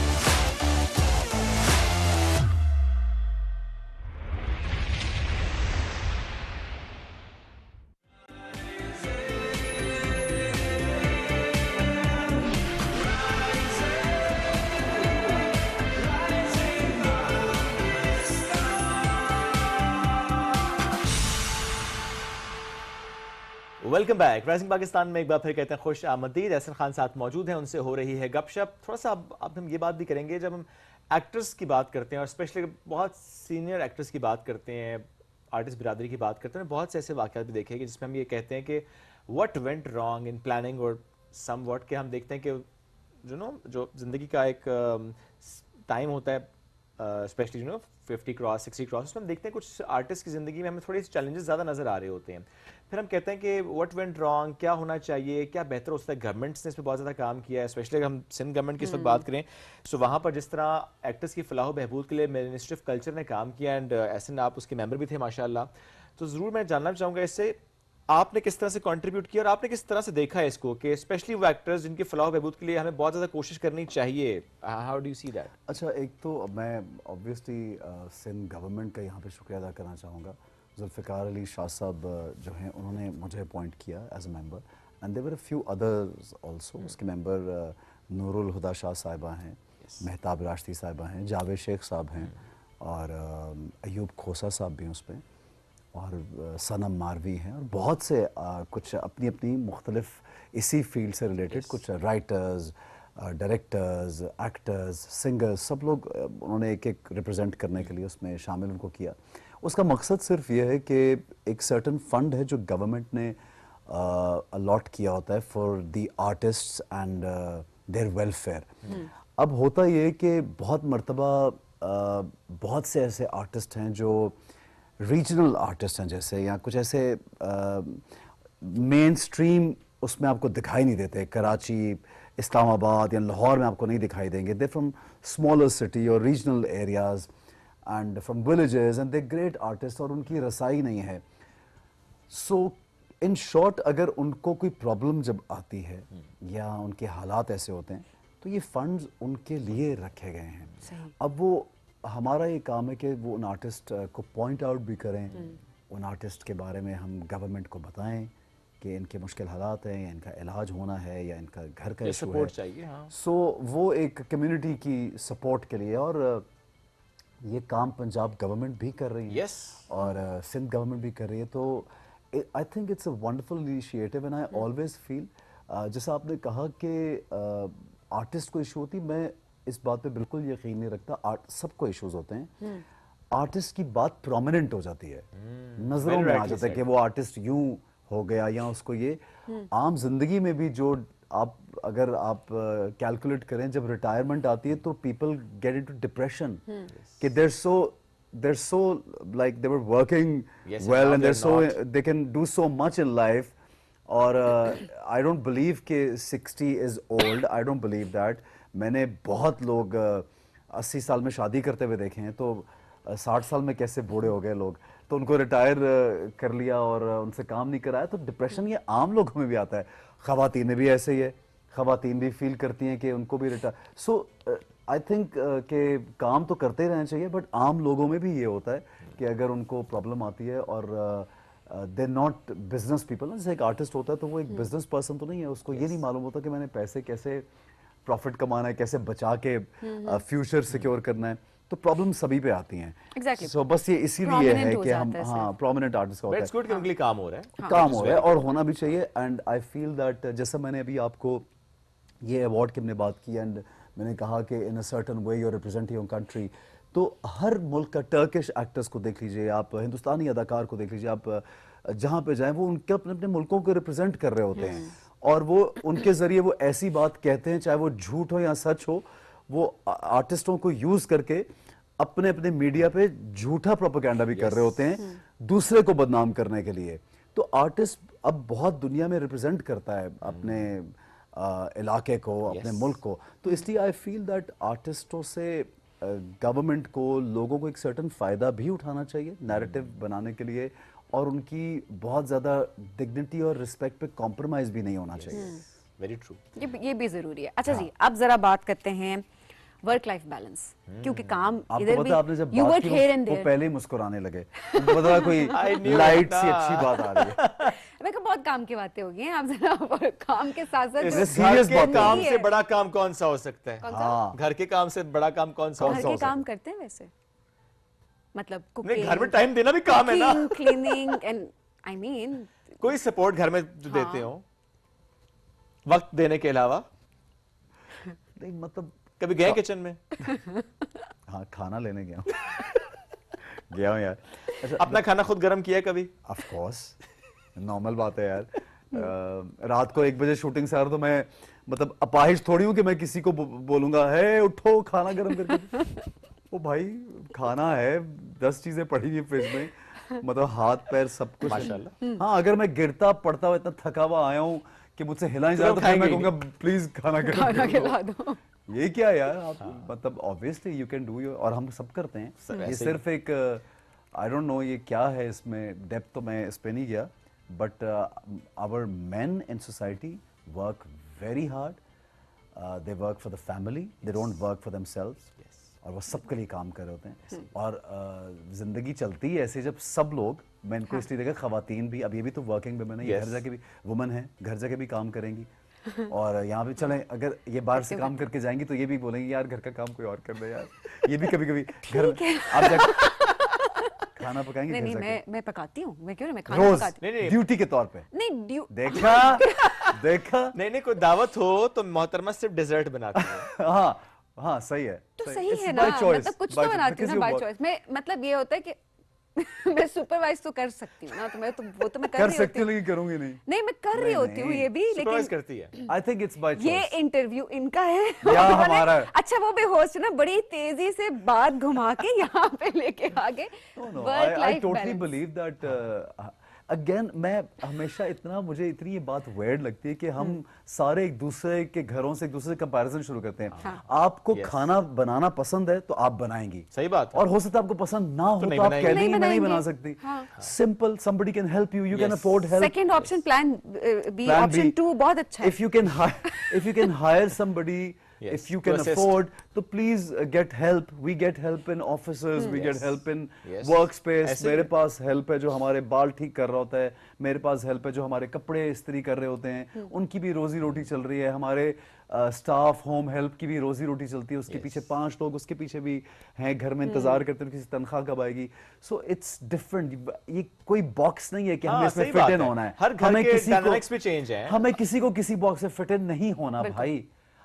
Welcome back. राइजिंग पाकिस्तान में एक बार फिर कहते हैं खुश आमदीद। एहसन खान साथ मौजूद हैं, उनसे हो रही है गपशप। थोड़ा सा अब हम ये बात भी करेंगे, जब हम एक्टर्स की बात करते हैं और स्पेशली बहुत सीनियर एक्टर्स की बात करते हैं, आर्टिस्ट बिरादरी की बात करते हैं, बहुत से ऐसे वाक़यात भी देखे कि जिसमें हम ये कहते हैं कि what went wrong in planning और सम व्हाट, के हम देखते हैं कि जो ज़िंदगी का एक टाइम होता है, स्पेशली 50 क्रॉस 60 क्रॉस, उसमें हम देखते हैं कुछ आर्टिस्ट की ज़िंदगी में हमें थोड़े से चैलेंजेस ज़्यादा नज़र आ रहे होते हैं। फिर हम कहते हैं कि व्हाट वेंट रॉन्ग, क्या होना चाहिए, क्या बेहतर हो सकता है। गवर्नमेंट्स ने इस पर बहुत ज़्यादा काम किया है, स्पेशली अगर हम सिंध गवर्नमेंट की इस वक्त बात करें तो वहाँ पर जिस तरह एक्टर्स की फलाह बहबूद के लिए मिनिस्ट्री ऑफ कल्चर ने काम किया, एंड एहसन आप उसके मेंबर भी थे माशाल्लाह। तो ज़रूर मैं जानना चाहूँगा इससे आपने किस तरह से कंट्रीब्यूट किया और आपने किस तरह से देखा है इसको कि स्पेशली वो एक्टर्स जिनकी फलाह बहबूद के लिए हमें बहुत ज़्यादा कोशिश करनी चाहिए। How do you see that? अच्छा, एक तो मैं ऑब्वियसली सिंध गवर्नमेंट का यहाँ पे शुक्रिया अदा करना चाहूँगा। जुल्फ़िकार अली शाह साहब जो हैं उन्होंने मुझे अपॉइंट किया as a member, and there were a few others also. उसके मेंबर नूरुल हुदा शाह साहिबा हैं, मेहताब राश्ती साहिबा हैं, जावेद शेख साहब हैं, और अयूब खोसा साहब भी उस पर, और सनम मारवी हैं, और बहुत से कुछ अपनी अपनी मुख्तलिफ इसी फील्ड से रिलेटेड कुछ राइटर्स, डायरेक्टर्स, एक्टर्स, सिंगर्स, सब लोग उन्होंने एक एक रिप्रेजेंट करने के लिए उसमें शामिल उनको किया। उसका मकसद सिर्फ ये है कि एक सर्टन फंड है जो गवर्नमेंट ने अलॉट किया होता है for the artists and their welfare. अब होता ये कि बहुत मर्तबा बहुत से ऐसे आर्टिस्ट हैं जो रीजनल आर्टिस्ट हैं जैसे, या कुछ ऐसे मेन स्ट्रीम उसमें आपको दिखाई नहीं देते। कराची, इस्लामाबाद या लाहौर में आपको नहीं दिखाई देंगे। दे फ्रॉम स्मॉलर सिटी और regional areas and from villages, and they great artist, और उनकी रसाई नहीं है। सो इन शॉर्ट, अगर उनको कोई प्रॉब्लम जब आती है या उनके हालात ऐसे होते हैं, तो तो ये फंड्स उनके लिए रखे गए हैं। अब वो हमारा ये काम है कि वो उन आर्टिस्ट को पॉइंट आउट भी करें, उन आर्टिस्ट के बारे में हम गवर्नमेंट को बताएं कि इनके मुश्किल हालात हैं या इनका इलाज होना है या इनका घर का इशू है। सपोर्ट चाहिए। हाँ। सो वो एक कम्युनिटी की सपोर्ट के लिए, और ये काम पंजाब गवर्नमेंट भी कर रही है और सिंध गवर्नमेंट भी कर रही है। तो I think it's a wonderful initiative and I always feel, जैसा आपने कहा कि आर्टिस्ट को इशू होती, मैं इस बात पे बिल्कुल यकीन नहीं रखता। आर्ट सबको इश्यूज होते हैं, आर्टिस्ट की बात प्रोमिनेंट हो जाती है, नजरों में आ जाता है कि वो आर्टिस्ट यूं हो गया या उसको ये। आम जिंदगी में भी जो आप अगर आप कैलकुलेट करें, जब रिटायरमेंट आती है तो पीपल गेट इनटू डिप्रेशन कि there so like they were working well and they can do so much in life. और आई डोंट बिलीव कि 60 is old, I don't believe that. मैंने बहुत लोग 80 साल में शादी करते हुए देखे हैं, तो 60 साल में कैसे बूढ़े हो गए लोग, तो उनको रिटायर कर लिया और उनसे काम नहीं कराया। तो डिप्रेशन ये आम लोगों में भी आता है, ख़वातीन में भी ऐसे ही है, ख़वातीन भी फील करती हैं कि उनको भी रिटायर। सो आई थिंक कि काम तो करते रहना चाहिए, बट आम लोगों में भी ये होता है कि अगर उनको प्रॉब्लम आती है और दे नॉट बिजनेस पीपल, जैसे एक आर्टिस्ट होता है तो वो एक बिजनेस पर्सन तो नहीं है, उसको ये नहीं मालूम होता कि मैंने पैसे कैसे प्रॉफिट कमाना है, कैसे बचा के फ्यूचर सिक्योर करना है। तो प्रॉब्लम सभी पे आती हैं। Exactly. So, बस ये इसीलिए है कि हम प्रोमिनेंट आर्टिस्ट का होता है, गुड कि काम हो रहा है, काम हो रहा है और होना भी चाहिए। एंड आई फील दैट जैसा मैंने अभी आपको ये अवार्ड की हमने बात की एंड मैंने कहा कि in a certain way you represent your country, तो हर मुल्क का टर्किश एक्टर्स को देख लीजिए आप, हिंदुस्तानी अदाकार को देख लीजिए आप, जहाँ पे जाएं वो उनके अपने अपने मुल्कों को रिप्रेजेंट कर रहे होते हैं और वो उनके जरिए वो ऐसी बात कहते हैं, चाहे वो झूठ हो या सच हो, वो आर्टिस्टों को यूज करके अपने अपने मीडिया पे झूठा प्रोपेगेंडा भी कर रहे होते हैं दूसरे को बदनाम करने के लिए। तो आर्टिस्ट अब बहुत दुनिया में रिप्रेजेंट करता है अपने इलाके को, अपने मुल्क को। तो इसलिए आई फील दैट आर्टिस्टों से गवर्नमेंट को, लोगों को एक सर्टेन फायदा भी उठाना चाहिए नैरेटिव बनाने के लिए, और उनकी बहुत ज्यादा डिग्निटी और रिस्पेक्ट पे कॉम्प्रोमाइज भी नहीं होना चाहिए। वेरी ट्रू, ये भी जरूरी है। अच्छा जी, अब जरा बात करते हैं वर्क लाइफ बैलेंस, क्योंकि काम इधर भी आपने जब you बात work की here and वो there। पहले ही मुस्कुराने लगे, उनको पता कोई लाइट सी अच्छी बात आ रही है। मैं कहा बहुत काम की बातें हो गई हैं, आप जरा काम के साथ साथ सीरियस बात, काम से बड़ा काम कौन सा हो सकता है? हाँ, घर के काम से बड़ा काम कौन सा हो सकता है? घर के काम करते हैं वैसे, मतलब कुकिंग, घर में टाइम देना भी काम है ना, क्लीनिंग एंड आई मीन कोई सपोर्ट घर में जो देते हो वक्त देने के अलावा? नहीं, मतलब कभी गए किचन में? हाँ, खाना लेने गया हूँ गया हूँ यार। अच्छा, अपना खाना खुद गर्म किया कभी? ऑफ कोर्स, नॉर्मल बात है यार। रात को 1 बजे शूटिंग से आ रहा तो मैं मतलब अपाहिज थोड़ी हूँ कि मैं किसी को बोलूंगा है उठो खाना गर्म करके। ओ भाई, खाना है, 10 चीजें पड़ी हुई फ्रिज में, मतलब हाथ पैर सब कुछ माशाल्लाह। हाँ, अगर मैं गिरता पड़ता हुआ इतना थका हुआ आया हूँ कि मुझसे हिला नहीं जा रहा तो फिर मैं कहूँगा प्लीज खाना खिला दो। ये क्या यार आप, मतलब obviously you can do your, और हम सब करते हैं। ये सिर्फ एक आई डोंट नो ये क्या है, इसमें डेप्थ तो मैं इस पे नहीं गया, but our men in society work very hard, they work for the family, they don't work for themselves, और वो सबके लिए काम कर रहे होते हैं। और जिंदगी चलती है ऐसे जब सब लोग, मैं इनको इसलिए देखा, खवातीन भी, अब ये भी तो वर्किंग वुमेन है, घर जाके भी वुमन है, घर जाके भी काम करेंगी, और यहाँ पे चलें अगर ये बाहर से काम करके जाएंगी तो ये भी बोलेंगी यार घर का काम कोई और कर दे यार। ये भी कभी कभी घर में आप जाके खाना पकाएंगे? नहीं, मैं पकाती हूँ, मैं क्यों नहीं, मैं खाना पकाती हूँ ड्यूटी के तौर पे। नहीं, देखा नहीं, कोई दावत हो तो मोहतरमा सिर्फ डेजर्ट बनाती है। हाँ, सही है, तो सही है ना, मतलब कुछ तो बनाती हूँ ना बाय चॉइस। मैं मतलब ये होता है कि मैं सुपरवाइज तो कर सकती हूँ ना, तो मैं तो वो तो मैं कर सकती हूँ, लेकिन करूंगी नहीं, मैं कर रही होती हूँ ये भी, लेकिन करती है। I think it's by choice. ये इंटरव्यू इनका है या हमारा है। अच्छा, वो भी होस्ट ना बड़ी तेजी से बात घुमा के यहाँ पे लेके आ गए। Work life balance, totally believe that again, मैं हमेशा मुझे इतनी ये बात वेयर्ड लगती है कि हम सारे एक दूसरे के घरों से एक दूसरे से कंपैरिजन शुरू करते हैं। हाँ। आपको खाना बनाना पसंद है तो आप बनाएंगी, सही बात है। और हो सकता है आपको पसंद ना हो तो आप कह देंगे मैं नहीं बना सकती। Simple, somebody can help you, you can afford help। Second option, plan B, option 2 बहुत अच्छा है। if you can hire somebody If you can afford, तो please get help. We get help in offices, we get help in workspace. मेरे पास help है जो हमारे बाल ठीक कर रहा होता है, मेरे पास help है जो हमारे कपड़े इस्त्री कर रहे होते हैं, उनकी भी रोजी रोटी चल रही है, हमारे स्टाफ होम हेल्प की भी रोजी रोटी चलती है, उसके पीछे 5 लोग उसके पीछे भी हैं, घर में इंतजार करते हैं किसी तनख्वाह कब आएगी. So it's different. ये कोई बॉक्स नहीं है कि हमें इसमें फिट इन होना है. हर घर के डायनामिक्स भी चेंज है. हमें किसी को किसी बॉक्स में फिट इन नहीं होना भाई.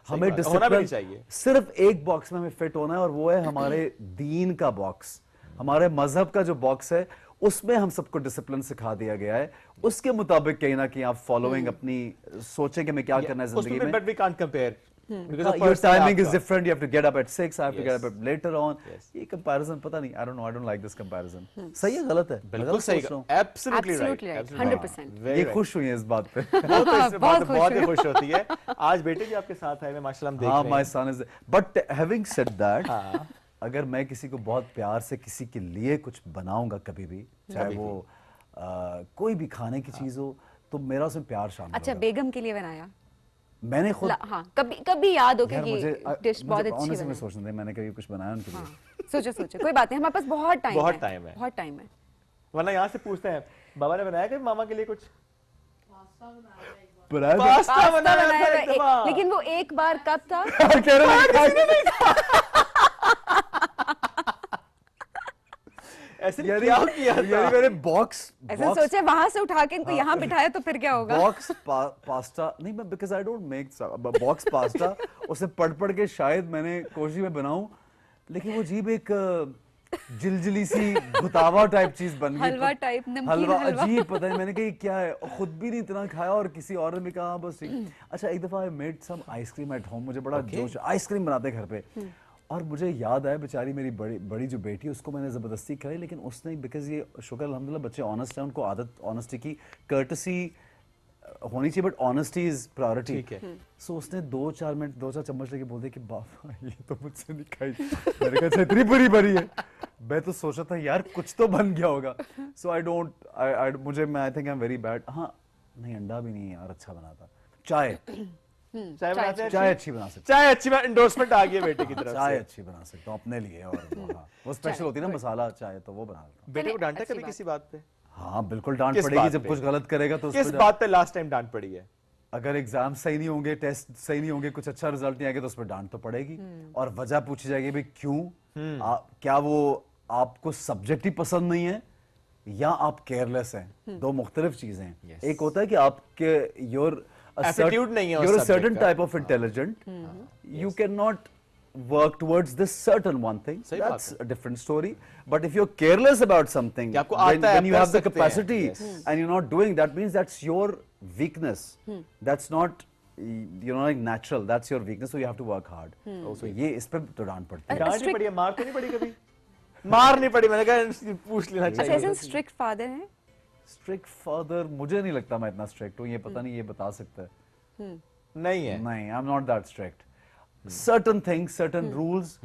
हमें होना भी नहीं चाहिए. सिर्फ एक बॉक्स में हमें फिट होना है और वो है हमारे दीन का बॉक्स, हमारे मजहब का जो बॉक्स है उसमें हम सबको डिसिप्लिन सिखा दिया गया है. उसके मुताबिक कहीं ना कहीं आप फॉलोइंग अपनी सोचें कि मैं क्या करना है जिंदगी में. But we can't compare. Your timing is different. You have to get up at 6. I have to get up later on. ये comparison पता नहीं. I don't know. I don't like this comparison. सही है गलत है? बिल्कुल सही. Absolutely right. 100%. ये खुश हुई है इस बात पे. बहुत ही खुश होती है. आज बेटे भी आपके साथ आए हैं माशाल्लाह हम देख रहे हैं. My son is. But having said that, अगर मैं किसी को बहुत प्यार से किसी के लिए कुछ बनाऊंगा कभी भी, चाहे वो कोई भी खाने की चीज हो, तो मेरा उसमें प्यार शामिल. अच्छा, बेगम के लिए बनाया मैंने खुद. हाँ, कभी याद हो कि ये डिश बहुत अच्छी है. मैं सोचने दे मैंने कभी कुछ बनाया उनके लिए. सोचो कोई बात नहीं, हमारे पास बहुत टाइम है. वरना यहाँ से पूछते हैं बाबा ने बनाया कभी मामा के लिए कुछ? पास्ता बनाया, लेकिन वो एक बार कब था? ऐसे क्या किया था? मैंने बॉक्स ऐसे सोचे वहां से उठा के इनको यहाँ बिठाया तो फिर क्या होगा? बॉक्स पास्ता नहीं, मैं because I don't make box pasta. उसे पढ़ के शायद मैंने कोशिश में बनाऊं, लेकिन वो अजीब एक जिलजिली सी गुतावा टाइप चीज बन गई. हलवा टाइप, नमकीन हलवा अजीब. पता नहीं मैंने कहा क्या है, खुद भी नहीं इतना खाया और किसी और ने भी कहा बस ठीक. अच्छा, एक दफा I made some ice cream at home. मुझे बड़ा जोश, आइसक्रीम बनाते घर पे. और मुझे याद आया बेचारी मेरी बड़ी जो बेटी उसको मैंने ज़बरदस्ती कराई, लेकिन उसने बिकॉज ये शुक्र अल्हम्दुलिल्लाह बच्चे ऑनेस्ट हैं, उनको आदत ऑनेस्टी की, कर्टसी होनी चाहिए, बट ऑनेस्टी इज प्रायोरिटी. सो उसने 2-4 चम्मच लेके बोल दिया कि बाबा ये तो मुझसे नहीं खाई. मैंने कहा इतनी बुरी बनी है. मैं तो सोचा था यार कुछ तो बन गया होगा. So I think I am very bad. हाँ नहीं, अंडा भी नहीं यार अच्छा बना था. चाय अच्छी बना सकते. चाय अच्छी एंडोर्समेंट आ गई बेटे की तरफ. चाय अच्छी बना सकता हूँ अपने लिए. और वो स्पेशल होती है ना मसाला चाय, तो वो बना लेता हूँ. बेटे को डांटा कभी किसी बात पे? हाँ बिल्कुल डांट पड़ेगी जब कुछ गलत करेगा तो. किस बात पे लास्ट टाइम डांट पड़ी है? अगर एग्जाम सही नहीं होंगे, टेस्ट सही नहीं होंगे, कुछ अच्छा रिजल्ट नहीं आएगा तो उस पर डांट तो पड़ेगी. और वजह पूछी जाएगी भाई क्यों. क्या वो आपको सब्जेक्ट ही पसंद नहीं है या आप केयरलेस हैं? दो मुख्तलिफ चीजें हैं. एक होता है कि आपके एटीट्यूड नहीं है, you're a certain type of intelligent. You cannot work towards this certain one thing. That's a different story. But if you're careless about something, when you have the capacity and you're not doing, that means that's your weakness. That's not like natural. That's your weakness. So you have to work hard. So ये इस पे तो डांट पड़ती है. डांट नहीं पड़ी है, मार तो नहीं पड़ी कभी? मार नहीं पड़ी, मैंने कहा पूछ लेना चाहिए. अच्छा, स्ट्रिक्ट फादर हैं? स्ट्रिक्ट फादर मुझे नहीं लगता मैं इतना स्ट्रिक्ट हूँ. ये पता नहीं, ये बता सकता है. नहीं है. नहीं, I am not that strict. Certain things, certain rules.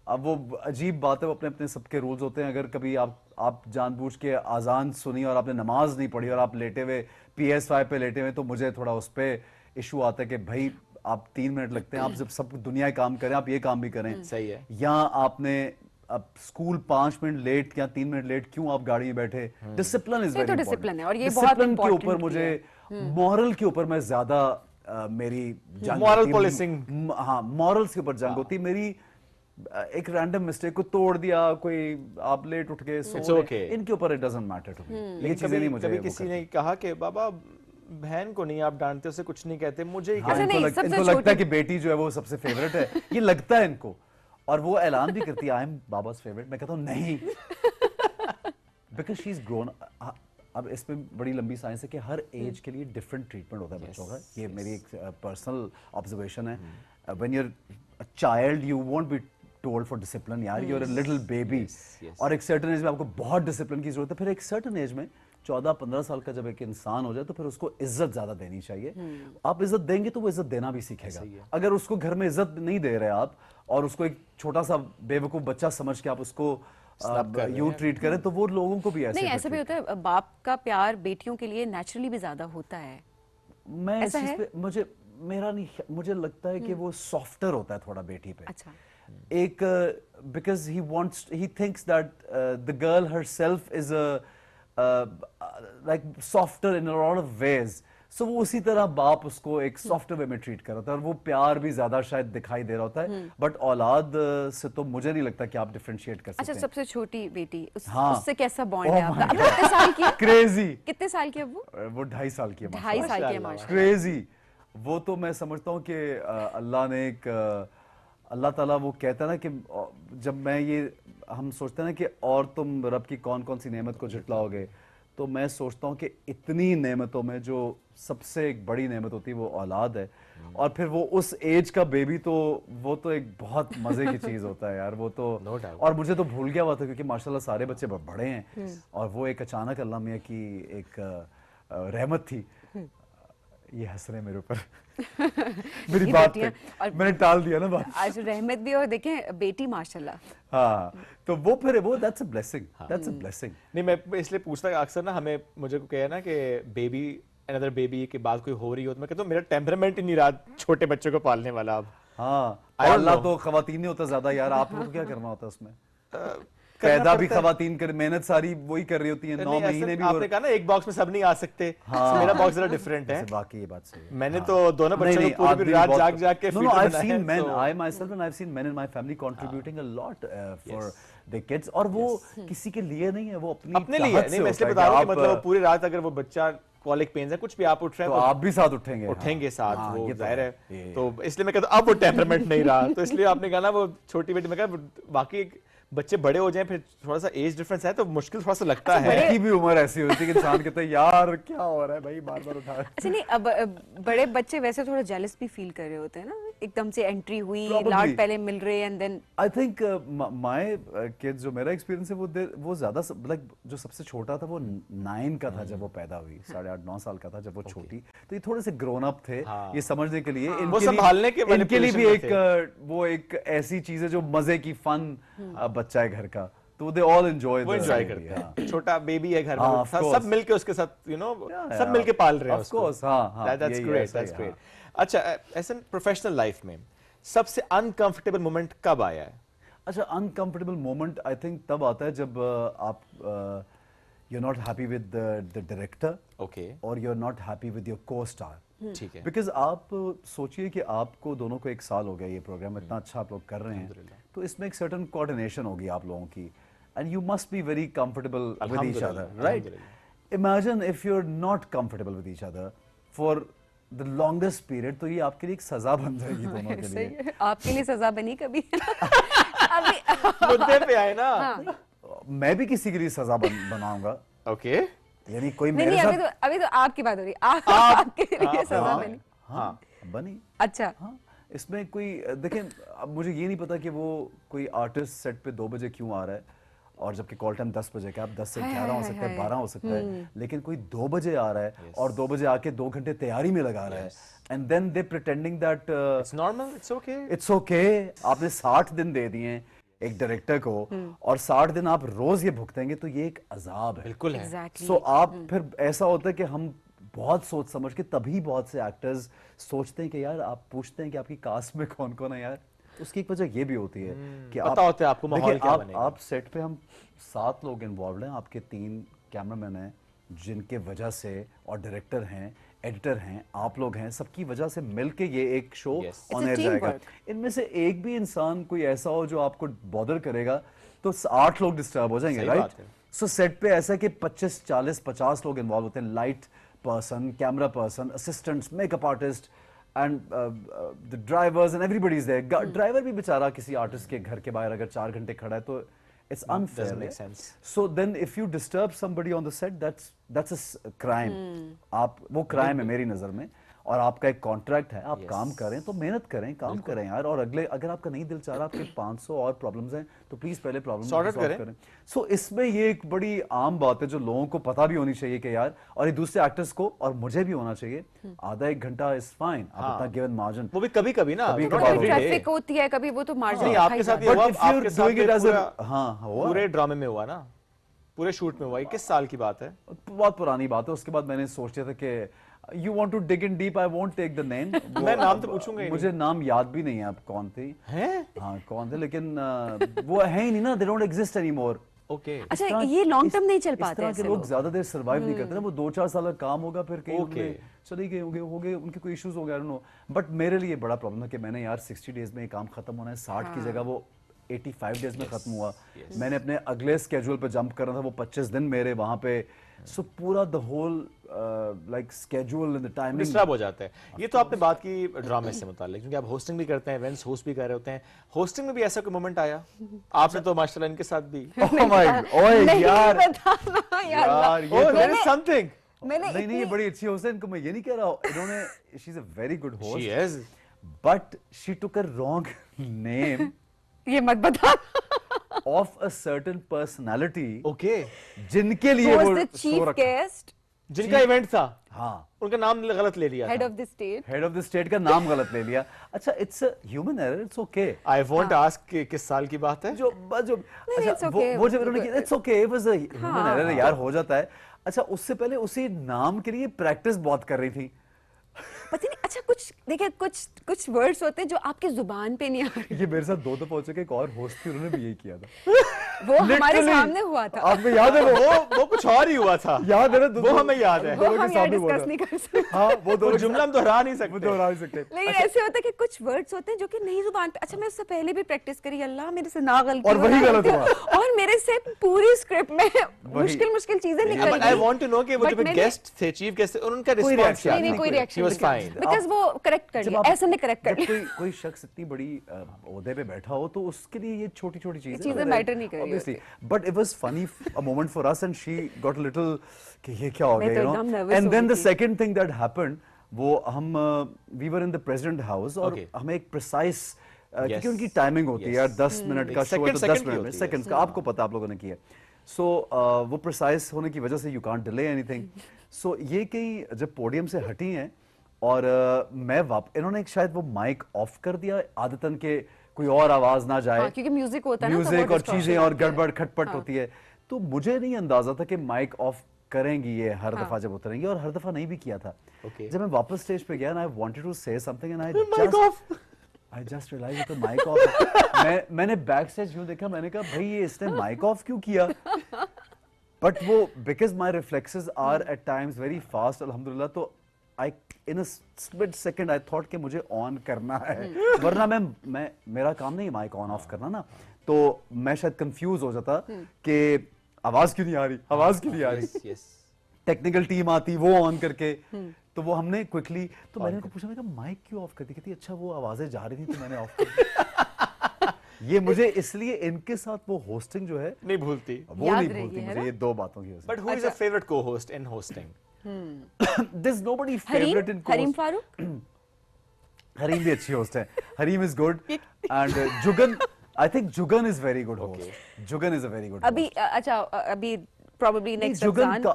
अब वो अजीब बात है, वो अपने अपने सबके रूल्स होते हैं. अगर कभी आप जानबूझ के आजान सुनी और आपने नमाज नहीं पढ़ी और आप लेटे हुए PS5 पे लेटे हुए, तो मुझे थोड़ा उस पर इशू आता है कि भाई आप 3 मिनट लगते हैं, आप जब सब दुनिया काम करें आप ये काम भी करें. सही है. या आपने अब स्कूल 5 मिनट लेट या 3 मिनट लेट क्यों आप गाड़ी में बैठे. डिसिप्लिन इज वेरी डिसिप्लिन है और ये बहुत डिसिप्लिन के ऊपर मुझे, मॉरल के ऊपर मैं ज्यादा मेरी जंग, मॉरल पॉलिसिंग. हाँ, मॉरल्स के ऊपर जंग होती मेरी. एक रैंडम मिस्टेक को तोड़ दिया कोई, आप लेट उठ गए, इनके ऊपर it doesn't matter to me. ये चीजें नहीं. मुझे किसी ने कहा कि बाबा बहन को नहीं आप डांटते, उसे कुछ नहीं कहते, मुझे इनको लगता है कि बेटी जो है वो सबसे फेवरेट है. ये लगता है इनको, और वो ऐलान भी करती है आई एम बाबा's फेवरेट. मैं कहता हूँ नहीं, बिकॉज शी इज ग्रोन. अब इसमें बड़ी लंबी साइंस है कि हर एज के लिए डिफरेंट ट्रीटमेंट होता है बच्चों का. ये मेरी एक पर्सनल ऑब्जर्वेशन है. When you are a child you won't be told for discipline. यार you are a little baby, और एक सर्टेन एज में आपको बहुत डिसिप्लिन की जरूरत है. फिर एक सर्टेन एज में 14-15 साल का जब एक इंसान हो जाए तो फिर उसको इज्जत ज्यादा देनी चाहिए. आप इज्जत देंगे तो वो इज्जत देना भी सीखेगा. अगर उसको घर में इज्जत नहीं दे रहे आप और उसको एक छोटा सा बेवकूफ बच्चा समझ के आप उसको यूं ट्रीट करें, तो वो लोगों को भी ऐसे नहीं. ऐसा भी होता है, बाप का प्यार बेटियों के लिए नेचुरली भी ज्यादा होता है. मैं इस चीज पे मेरा नहीं, मुझे लगता है कि वो सॉफ्टर होता है थोड़ा बेटी पे। अच्छा। एक because he thinks that the girl herself is like softer in a lot of ways, so वो उसी तरह बाप उसको एक सॉफ्ट वे में ट्रीट कर रहा होता है और वो प्यार भी ज्यादा शायद दिखाई दे रहा होता है। बट औलाद से तो मुझे नहीं लगता कि आप डिफरेंशिएट कर सकते अच्छा, हैं। सबसे छोटी बेटी हाँ। उससे कैसा बॉन्ड Oh है आपका? my अब कितने साल की है? क्रेजी। कितने साल की है वो? वो 2.5 साल की है। 2.5 साल की है माशाल्लाह। क्रेजी। वो तो मैं समझता हूँ कि अल्लाह ने एक अल्लाह ताला वो कहता है ना कि जब मैं ये हम सोचते हैं ना कि और तुम रब की कौन कौन सी नेमत को झुटलाओगे, तो मैं सोचता हूँ कि इतनी नेमतों में जो सबसे एक बड़ी नेमत होती है वो औलाद है। और फिर वो उस एज का बेबी, तो वो तो एक बहुत मजे की चीज होता है यार वो तो। और मुझे तो भूल गया हुआ था क्योंकि माशाल्लाह सारे बच्चे बड़े हैं और वो एक अचानक अल्लाह मियां की एक रहमत थी। ये हंस रहे मेरे ऊपर मेरी बात पे, मैंने टाल दिया ना बात। आज रहमत भी और देखें बेटी माशाल्लाह। हाँ, तो वो फिर वो that's a blessing, that's a blessing. नहीं, मैं इसलिए पूछता अक्सर ना, हमें मुझे को कहे ना कि बेबी अनदर बेबी के बाद कोई हो रही हो, तो मैं कहता हूँ मेरा टेम्परामेंट ही नहीं रहा छोटे बच्चों को पालने वाला अब। हाँ, अल्लाह तो खवातीन नहीं होता ज्यादा यार, आप लोग को क्या करना होता है उसमें? पैदा भी खवातीन कर, मेहनत सारी वही कर रही होती है, 9 महीने भी। आपने कहा ना एक बॉक्स में सब नहीं आ सकते। हाँ, मेरा बॉक्स जरा डिफरेंट है। बाकी ये बात सही है। मैंने तो दोनों बच्चों को पूरी रात जाग के No, I've seen men, I myself and I've seen men in my family contributing a lot for the kids, और वो किसी के लिए नहीं है, वो अपने लिए नहीं। मैं इसलिए बता रहा हूँ कि मतलब पूरी रात अगर वो बच्चा कॉलिक पेन्स है, कुछ भी आप उठ रहे हैं तो आप भी साथ उठेंगे साथ, वो जाहिर है। तो इसलिए मैं कहता हूँ अब वो टेम्परामेंट नहीं रहा, तो इसलिए आपने कहा ना वो छोटी बेटी, मैं कहा बाकी बच्चे बड़े हो जाएं फिर थोड़ा सा एज डिफरेंस है तो मुश्किल थोड़ा सा लगता है। बड़ी भी उम्र ऐसी होती है कि इंसान कहता है यार क्या हो रहा है भाई, बार-बार उठा। अच्छा नहीं, अब बड़े बच्चे वैसे थोड़ा जेलस भी फील कर रहे होते हैं ना, एकदम से एंट्री हुई, लाड पहले मिल रहे and then. I think my kids, जो मेरा एक्सपीरियंस है वो ज्यादा लाइक जो सबसे छोटा था वो 9 का था जब वो पैदा हुई, 8.5-9 साल का था जब वो छोटी, तो ये थोड़े से ग्रोन अप थे ये समझने के लिए, इनके लिए भी एक वो एक ऐसी चीज है जो मजे की फन बच्चा है घर का, तो दे ऑल एंजॉय करते हैं। छोटा बेबी है घर में, सब मिलके उसके साथ सब मिलके पाल रहे हैं उसको। ऑफ कोर्स, हां, दैट्स ग्रेट, दैट्स ग्रेट। अच्छा, ऐसे प्रोफेशनल लाइफ में सबसे अनकंफर्टेबल मोमेंट कब आया है? अच्छा, अनकंफर्टेबल मोमेंट आई थिंक तब आता है जब आप you are not happy with the director, okay, और you are not happy with your co-star. ठीक है, बिकॉज आप सोचिए कि आपको दोनों को 1 साल हो गया ये प्रोग्राम इतना अच्छा आप लोग कर रहे हैं, तो इसमें एक सर्टेन कोऑर्डिनेशन होगी आप लोगों की, and you must be very comfortable with each other, right? Imagine if you are not comfortable with each other for the longest period, तो ये आपके लिए एक सजा बन जाएगी दोनों के लिए। आपके लिए सजा बनी कभी? मुद्दे पे आए ना, मैं भी किसी के लिए सजा बनाऊंगा। ओके, यानी कोई मेरे साथ अभी तो आपकी बात हो रही है, आपके लिए सजा बनी? हाँ, बनी। अच्छा, हाँ, इसमें कोई देखें, अब मुझे ये नहीं पता कि वो कोई आर्टिस्ट सेट पे 2 बजे क्यों आ रहा है, और जबकि कॉल टाइम 10 बजे का, आप 10 से 11 हो सकता है, 12 हो सकता है, लेकिन कोई 2 बजे आ रहा है और 2 बजे आके 2 घंटे तैयारी में लगा रहा है, and then they pretending that it's normal, it's okay. आपने 60 दिन दे दिए हैं एक डायरेक्टर को, और 60 दिन आप रोज ये भुगतेंगे, तो ये एक अजाब है। बिल्कुल है। सो आप फिर ऐसा होता है कि हम बहुत सोच समझ के, तभी बहुत से एक्टर्स सोचते हैं कि यार, आप पूछते हैं कि आपकी कास्ट में कौन कौन है यार, उसकी एक वजह ये भी होती है कि पता होता है आपको माहौल क्या बनेगा। आप सेट पे हम 7 लोग इन्वॉल्व हैं, आपके 3 कैमरामैन हैं जिनके वजह से, और डायरेक्टर हैं, एडिटर हैं, आप लोग हैं, सबकी वजह से मिलके ये एक शो ऑन एयर जाएगा। इनमें से एक भी इंसान कोई ऐसा हो जो आपको बॉदर करेगा, तो 8 लोग डिस्टर्ब हो जाएंगे, राइट? सो सेट पे ऐसा कि 25, 40, 50 लोग इन्वॉल्व होते हैं, light person, camera person, assistants, makeup artist, and the drivers, and everybody is there. Driver भी बेचारा किसी आर्टिस्ट के घर के बाहर अगर 4 घंटे खड़ा है, तो it's unfair. So then if you disturb somebody on the set, that's a crime. आप वो crime है मेरी नजर में, और आपका एक कॉन्ट्रैक्ट है, आप काम करें तो मेहनत करें, काम करें यार, और अगर आपका नहीं दिल चाह रहा, आपके 500 और प्रॉब्लम्स हैं, तो प्लीज पहले प्रॉब्लम सॉल्व करें। सो इसमें ये एक बड़ी आम बात है जो लोगों को पता भी होनी चाहिए कि यार, और ये दूसरे एक्टर्स को और मुझे भी होना चाहिए, आधा 1 घंटा इज फाइन, आप इतना गिवन मार्जिन, वो भी कभी-कभी ना, ट्रैफिक होती है कभी, वो तो मार्जिन आपके साथ ये हुआ, आपके साथ हाँ, पूरे ड्रामे में हुआ ना, पूरे शूट में हुआ, 21 साल की बात है, बहुत पुरानी बात है। उसके बाद मैंने सोच लिया था कि You want to dig in deep? I won't take the name. मैं नाम तो पूछूंगा ही मुझे नाम याद भी नहीं है अब कौन थे हैं? हाँ कौन थे, लेकिन वो है ही नहीं ना, they don't exist anymore. Okay. अच्छा ये लॉन्ग टर्म नहीं चल पाते इस तरह के ऐसे लोग ज्यादा देर सर्वाइव नहीं करते ना, वो 2-4 साल का काम होगा फिर कहीं Okay. उनमें चले गए होंगे उनके कोई इश्यूज हो गए, I don't know. बट मेरे लिए बड़ा प्रॉब्लम है कि मैंने यार 60 डेज में ये काम खत्म होना है, 60 की जगह वो 85 डेज में खत्म हुआ। मैंने अपने अगले स्केड्यूल पे जंप करना था, वो 25 दिन मेरे वहां पे, सो पूरा the whole like schedule and the timing disturb हो जाता है। ये तो आपने बात की ड्रामे से मुताल्लिक, क्योंकि आप होस्टिंग भी करते हैं, इवेंट्स होस्ट भी कर रहे होते हैं। होस्टिंग में भी ऐसा कोई मोमेंट आया आपने? तो माशाल्लाह इनके साथ भी ओह माय ओए यार यार ये देयर इज समथिंग। नहीं ये बड़ी अच्छी होस्ट है, इनको मैं ये नहीं कह रहा हूँ, इन्होंने she is a very good host, she is, but she took a wrong name ये मत बता of a certain personality, okay, जिनके लिए वो चीफ गेस्ट, जिनका इवेंट था, हाँ उनका नाम गलत ले लिया, head of the state, head of the state का नाम गलत ले लिया। अच्छा it's a human error, it's okay. I won't ask किस साल की बात है जो अच्छा वो जब उन्होंने किया, it's okay, it was a human error यार, हो जाता है। अच्छा उससे पहले उसी नाम के लिए प्रैक्टिस बहुत कर रही थी, पता नहीं। अच्छा कुछ देखिए, कुछ वर्ड्स होते हैं जो आपकी जुबान पे नहीं आ रहे। ये मेरे साथ 2 दफा हो चुके, एक और होस्ट थी उन्होंने भी यही किया था। वो हमारे सामने हुआ था, आपको याद है? वो कुछ और ही हुआ था, याद है ना? वो हमें याद है, वो हम यहाँ डिस्कस नहीं कर सकते। हाँ वो दो जुमला हम दोहरा नहीं सकते, लेकिन ऐसे होता है कि कुछ वर्ड्स होते हैं जो कि नहीं जुबान पे। अच्छा मैं उससे पहले भी प्रैक्टिस करी, अल्लाह मेरे से ना गलती और वही गलत हुआ, और मेरे से पूरी स्क्रिप्ट में मुश्किल चीजें निकल गई। आई वांट टू नो कि वो जो गेस्ट थे, चीफ गेस्ट थे, उनका रिस्पांस क्या? नहीं कोई रिएक्शन, बिकॉज़ वो करेक्ट कर लिया, ऐसा नहीं करेक्ट कर लिया। कोई शख्स इतनी बड़ी ओहदे पे बैठा हो तो उसके लिए ये छोटी-छोटी चीजें मैटर नहीं कर रही obviously, but it was funny a moment for us and she got a little कि ये क्या हो गया, you know, and then the second thing that happened, वो हम we were in the president house और हमें एक precise क्योंकि उनकी टाइमिंग होती है यार, 10 मिनट का शो है तो 10 मिनट में सेकंड्स का, आपको पता आप लोगों ने किया, सो वो प्रिसाइज होने की वजह से यू कांट डिले एनीथिंग। सो ये कहीं जब पोडियम से हटी हैं और मैं इन्होंने शायद वो माइक ऑफ कर दिया आदतन के कोई और आवाज ना जाए, क्योंकि म्यूजिक होता है ना, म्यूजिक और चीजें और गड़बड़ खटपट होती है, तो मुझे नहीं अंदाजा था कि माइक ऑफ करेंगी ये हर दफा जब उतरेंगी, और हर दफा नहीं भी किया था। जब मैं वापस स्टेज पे गया ना, I wanted to say something and I just realise तो माइक ऑफ। मैंने बैक स्टेज यूं देखा, मैंने कहा भाई ये इसने माइक ऑफ क्यों किया, बट वो because my reflexes are at times very fast अल्हम्दुलिल्लाह, तो I in a split second I thought कि मुझे ऑन करना है, वरना मैं मेरा काम नहीं माइक ऑन ऑफ करना ना, तो मैं शायद कंफ्यूज हो जाता कि आवाज क्यों नहीं आ रही, आवाज क्यों नहीं आ रही। टेक्निकल टीम आती वो ऑन करके, तो वो हमने क्विकली, तो मैंने उनको पूछा, मैं कहा माइक क्यों ऑफ कर दी, कहती अच्छा वो आवाजें जा रही थी तो मैंने ऑफ कर दी। ये मुझे इसलिए इनके साथ वो होस्टिंग जो है नहीं भूलती, वो नहीं भूलती मुझे, ये 2 बातों की। But who is a favourite co-host in hosting? There's nobody favorite in Hareem Farooq. Hareem भी अच्छी होस्ट है, Hareem is good, and Jugan, I think Jugan is very good host, Jugan is a very good. अभी अच्छा अभी probably next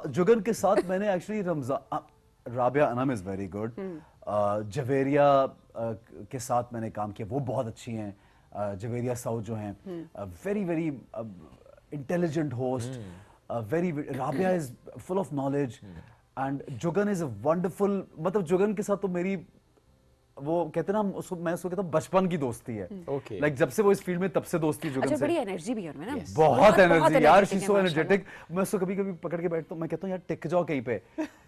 जुगन के साथ मैंने actually Ramzan, Rabia Anam is very good, Javeria के साथ मैंने काम किया, वो बहुत अच्छी हैं, जवेरिया साउथ जो हैं, very very intelligent host, very, Rabia is full of knowledge, and Jugan is a wonderful, मतलब जुगन के साथ तो मेरी वो कहते हैं ना, मैं उसको कहता हूँ बचपन की दोस्ती है, लाइक जब से वो इस फील्ड में तब से दोस्ती जुगन से। बड़ी एनर्जी भी है उनमें ना, बहुत एनर्जी यार, शी सो एनर्जेटिक। मैं उसको कभी कभी पकड़ के बैठता हूँ, मैं कहता हूँ यार टिक जाओ कहीं पे,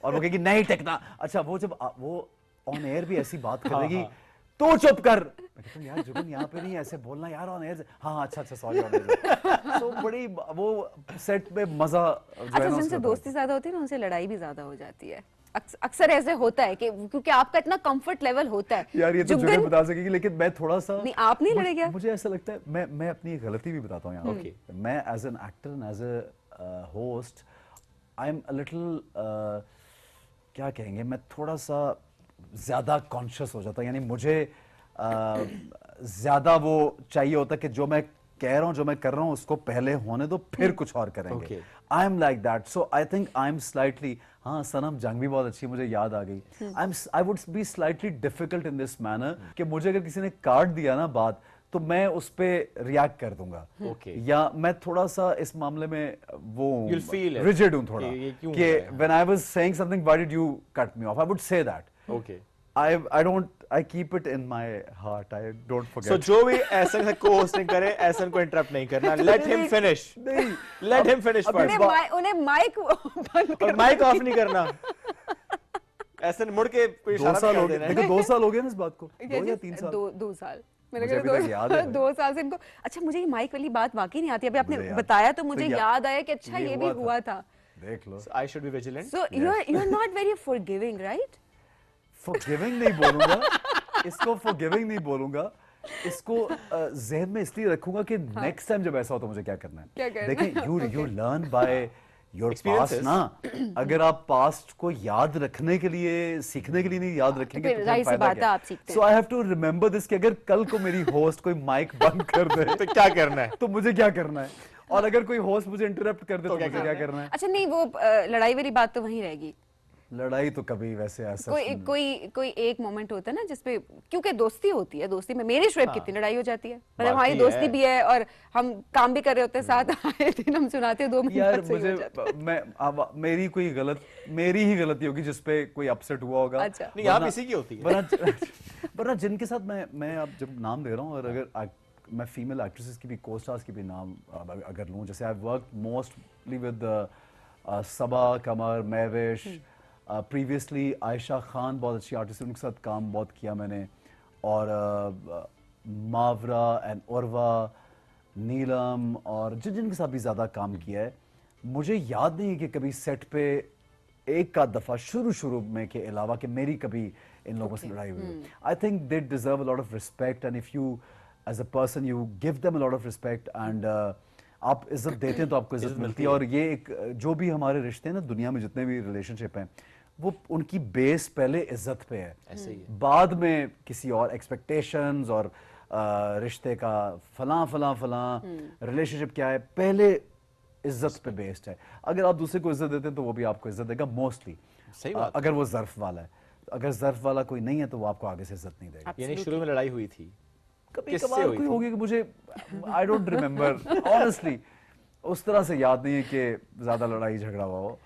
और वो कहेगी नहीं टिकना। अच्छा वो जब वो ऑन एयर भी ऐसी बात करेगी, तो चुप कर, मैं कहता हूँ यार जुगन यहाँ पे नहीं ऐसे बोलना यार ऑन एयर, हाँ अच्छा सॉरी ऑन एयर। सो बड़ी वो सेट पे मजा जो है ना, जिनसे दोस्ती ज्यादा होती है ना उनसे लड़ाई भी ज्यादा हो जाती है, अक्सर ऐसे होता है कि क्योंकि आपका इतना कंफर्ट लेवल होता है। यार ये तो जुगन बता सकेगी, लेकिन मैं थोड़ा सा नहीं, आप नहीं लड़े क्या? मुझे ऐसा लगता है, मैं अपनी गलती भी बताता हूँ यहाँ। मैं as an actor and as a host I am a little, क्या कहेंगे, मैं थोड़ा सा ज्यादा कॉन्शियस हो जाता हूँ, यानी मुझे ज्यादा वो चाहिए होता है कि जो मैं कह रहा हूँ, जो मैं कर रहा हूँ उसको पहले होने दो, फिर कुछ और करेंगे। I am like that, so I think I M slightly, हाँ सनम जंग भी बहुत अच्छी, मुझे याद आ गई। I would be slightly difficult in this manner कि मुझे अगर किसी ने काट दिया ना बात, तो मैं उस पे रिएक्ट कर दूंगा या मैं थोड़ा सा इस मामले में वो रिजिड हूं थोड़ा कि when I was saying something why did you cut me of I would say that okay I keep it in my heart. I don't forget. So जो भी ऐसन को होस्टिंग करे ऐसन को इंटरप्ट नहीं करना. Let him finish. नहीं. Let him finish first. उन्हें माइक बंद और माइक ऑफ नहीं करना. ऐसन मुड़ के कोई इशारा कर देना. देखो 2 साल हो गए ना इस बात को. 2 या 3 साल. 2 साल. मेरे को 2 साल से इनको. अच्छा मुझे ये माइक वाली बात वाकई नहीं आती. अभी आपने बताया तो मुझे याद आया कि अच्छा ये भी हुआ था. देख लो. I should be vigilant. So you're not very forgiving, right? Forgiving नहीं बोलूंगा, इसको forgiving नहीं बोलूंगा, इसको ज़हन में इसलिए रखूंगा कि नेक्स्ट टाइम जब ऐसा हो तो मुझे क्या करना है. देखिए you learn by your past ना. अगर आप पास्ट को याद रखने के लिए सीखने के लिए नहीं याद रखेंगे तो क्या फायदा क्या? So I have to remember this कि अगर कल को मेरी होस्ट कोई माइक बंद कर दे तो क्या करना है? तो मुझे क्या करना है? और अगर कोई होस्ट मुझे इंटरप्ट कर दे तो मुझे क्या करना है? अच्छा नहीं वो लड़ाई वाली बात तो वहीं रहेगी. लड़ाई तो कभी वैसे ऐसा कोई एक मोमेंट होता है ना जिसपे क्योंकि दोस्ती होती है. दोस्ती में मेरी शुएब कितनी लड़ाई हो जाती है. मतलब हमारी दोस्ती भी है और हम काम भी कर रहे होते हैं साथ. आए दिन हम सुनाते हैं 2 मिनट यार मुझे मेरी ही गलती होगी जिसपे कोई अपसेट हुआ होगा. अच्छा. नहीं आप इसी की होती है. वरना जिनके साथ मैं अब जब नाम दे रहा हूँ और अगर मैं फीमेल एक्ट्रेसेस की भी को स्टार्स की भी नाम अगर लूँ जैसे I work mostly with Saba Qamar Mehwish previously Ayesha Khan बहुत अच्छी आर्टिस्ट है उनके साथ काम बहुत किया मैंने और मावरा एंड उर्वा नीलम और जिनके साथ भी ज़्यादा काम किया है. मुझे याद नहीं है कि कभी सेट पे एक आध दफ़ा शुरू में के अलावा कि मेरी कभी इन लोगों से लड़ाई हुई. I think they deserve a lot of respect and if you as a person you give them a lot of respect and आप इज्जत देते हैं तो आपको इज्जत मिलती है. और ये एक जो भी हमारे रिश्ते हैं ना दुनिया में जितने भी रिलेशनशिप हैं वो उनकी बेस पहले इज्जत पे है. ऐसे ही है. बाद में किसी और एक्सपेक्टेशंस और रिश्ते का फलां रिलेशनशिप क्या है पहले इज्जत पे बेस्ड है. अगर आप दूसरे को इज्जत देते हैं तो वो भी आपको इज्जत देगा मोस्टली. सही बात. अगर वो ज़र्फ वाला है. अगर ज़र्फ वाला कोई नहीं है तो वो आपको आगे से इज्जत नहीं देगा. यानी शुरू में लड़ाई हुई थी. कभी कभार कोई होगी कि मुझे आई डोंट रिमेम्बर ऑनेस्टली उस तरह से याद नहीं है कि ज्यादा लड़ाई झगड़ा हुआ हो.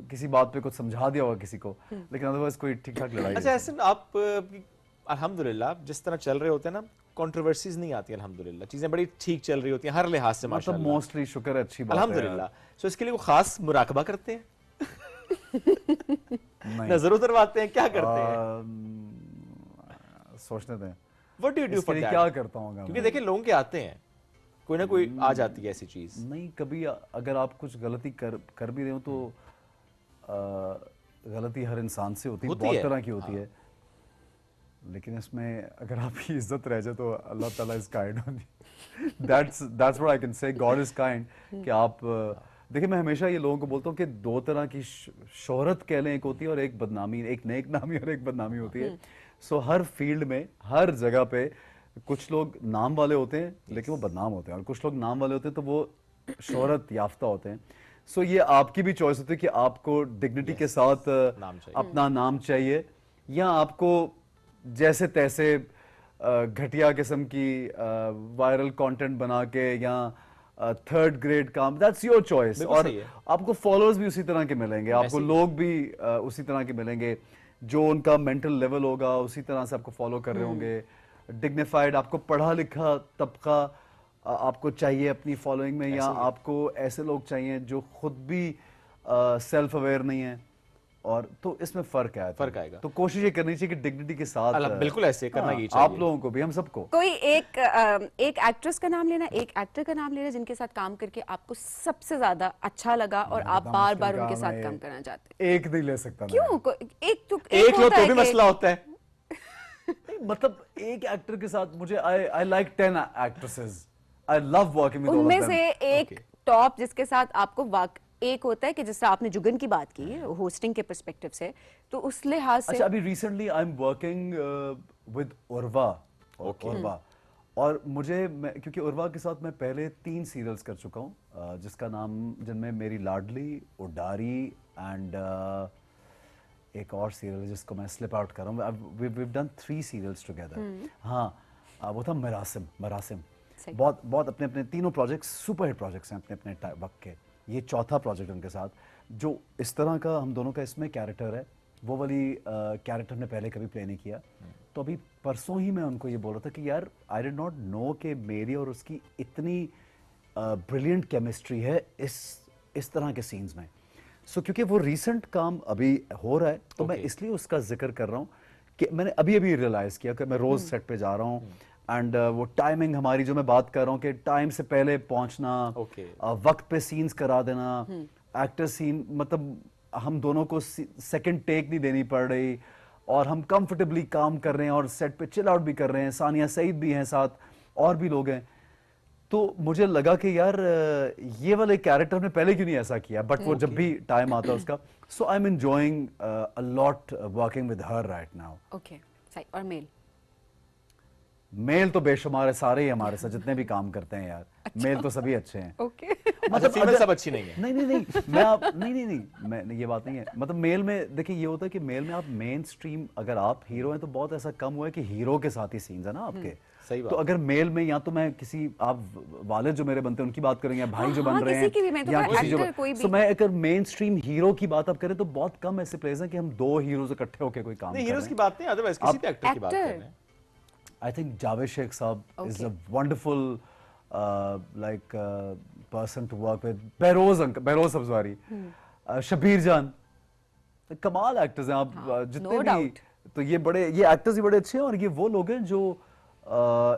किसी बात पे कुछ समझा दिया होगा किसी को लेकिन अदरवाइज कोई ठीक ठाक लड़ाई. अच्छा ऐसे आप अल्हम्दुलिल्लाह जिस तरह चल रहे होते हैं ना कंट्रोवर्सीज नहीं आती अल्हम्दुलिल्लाह. चीजें बड़ी ठीक चल रही होती हैं हर लिहाज से माशाल्लाह. मतलब मोस्टली शुक्र है अच्छी बात है अल्हम्दुलिल्लाह. सो इसके लिए वो खास मुराकबा करते हैं नजर उतरवाते हैं क्या करते हैं? सोचने दें. What do you do for that? क्या करता हूँ क्योंकि देखिए लोगों के आते हैं कोई ना कोई आ जाती है ऐसी चीज. नहीं कभी अगर आप कुछ गलती कर भी रहे हो तो गलती हर इंसान से होती है बहुत तरह की होती है. लेकिन इसमें अगर आपकी इज्जत रह जाए तो अल्लाह ताला is kind on you. That's what I can say. God is kind कि आप देखिए मैं हमेशा ये लोगों को बोलता हूँ कि 2 तरह की शोहरत कह लें एक होती है और एक बदनामी एक नेक नामी और एक बदनामी होती है. सो हर फील्ड में हर जगह पे कुछ लोग नाम वाले होते हैं लेकिन वो बदनाम होते हैं और कुछ लोग नाम वाले होते हैं तो वो शोहरत याफ्ता होते हैं. सो ये आपकी भी चॉइस होती है कि आपको डिग्निटी के साथ अपना नाम चाहिए या आपको जैसे तैसे घटिया किस्म की वायरल कंटेंट बना के या 3rd ग्रेड काम. That's your choice. और आपको फॉलोअर्स भी उसी तरह के मिलेंगे आपको लोग भी उसी तरह के मिलेंगे जो उनका मेंटल लेवल होगा उसी तरह से आपको फॉलो कर रहे होंगे. डिग्निफाइड आपको पढ़ा लिखा तबका आपको चाहिए अपनी फॉलोइंग में या आपको ऐसे लोग चाहिए जो खुद भी सेल्फ अवेयर नहीं है. और तो इसमें फर्क आएगा. तो कोशिश ये करनी चाहिए कि डिग्निटी के साथ बिल्कुल ऐसे करना ही चाहिए. आप लोगों को भी हम सबको. कोई एक एक्ट्रेस का नाम लेना एक एक्टर का नाम लेना जिनके साथ काम करके आपको सबसे ज्यादा अच्छा लगा और आप बार बार उनके साथ काम करना चाहते हैं. एक नहीं ले सकता. क्यों? एक लो तो भी मसला होता है. मतलब एक एक्टर के साथ मुझे I like 10 actresses. I love working with all of them. उनमें से एक टॉप जिसके साथ आपको एक होता है कि जैसे आपने जुगन की बात की है होस्टिंग के पर्सपेक्टिव से तो उस लिहाज से. अच्छा अभी recently I am working with Urwa. और मुझे क्योंकि उर्वा के साथ मैं पहले 3 सीरियल्स कर चुका हूँ जिसका नाम जिनमें मेरी लाडली उडारी एंड एक और सीरियल जिसको मैं स्लिप आउट कर रहा हूँ. We have done 3 serials together. हाँ वो था मरासिम। बहुत बहुत अपने अपने तीनों प्रोजेक्ट्स सुपर हिट प्रोजेक्ट्स हैं अपने अपने वक्त के। ये चौथा प्रोजेक्ट उनके साथ जो इस तरह का हम दोनों का इसमें कैरेक्टर है, वो वाली कैरेक्टर ने पहले कभी प्ले नहीं किया। तो अभी परसों ही मैं उनको ये बोल रहा था कि यार आई डिड नॉट नो कि मेरी और उसकी इतनी ब्रिलियंट केमिस्ट्री है इस तरह के सीन्स में। सो क्योंकि वो रीसेंट काम अभी हो रहा है तो मैं इसलिए उसका जिक्र कर रहा हूँ कि मैंने अभी रियलाइज़ किया कि मैं रोज़ सेट पे जा रहा हूँ एंड वो टाइमिंग हमारी जो मैं बात कर रहा हूँ कि टाइम से पहले पहुँचना, वक्त पे सीन्स करा देना, एक्टर सीन मतलब हम दोनों को सेकंड टेक नहीं देनी पड़ रही और हम कंफर्टेबली काम कर रहे हैं और सेट पे चिल आउट भी कर रहे हैं। सानिया सईद भी हैं साथ, और भी लोग हैं। तो मुझे लगा कि यार ये वाले कैरेक्टर ने पहले क्यों नहीं ऐसा किया, बट वो जब भी टाइम आता है उसका। So I am enjoying a lot working with her right now. Okay, सही। और मेल तो बेशुमार है, सारे ही हमारे साथ जितने भी काम करते हैं यार। अच्छा। मेल तो सभी अच्छे हैं। ओके। मतलब फीमेल सब अच्छी नहीं है। नहीं मैं ये बात नहीं है। मतलब मेल में देखिए ये होता है कि मेल में आप मेन स्ट्रीम अगर आप हीरो हैं तो बहुत ऐसा कम हुआ है कि हीरो के साथ ही सीन्स है ना आपके। सही बात। तो अगर मेल में या तो मैं किसी आप वालिद जो मेरे बनते हैं उनकी बात करेंगे, या भाई जो बन रहे हैं, या किसी जो तो मैं अगर मेन स्ट्रीम हीरो की बात आप करें तो बहुत कम ऐसे प्लेस हैं कि हम दो हीरोज इकट्ठे होकर कोई काम नहीं, हीरोज की बात नहीं, अदरवाइज किसी भी एक्टर की बात कर रहे हैं। I think Javed Sheikh Saab is a wonderful person to work with. Behroz Sabzwari, Shabir Jan, कमाल एक्टर्स हैं आप। जितने भी तो ये एक्टर्स ही बड़े अच्छे हैं और ये वो लोग हैं जो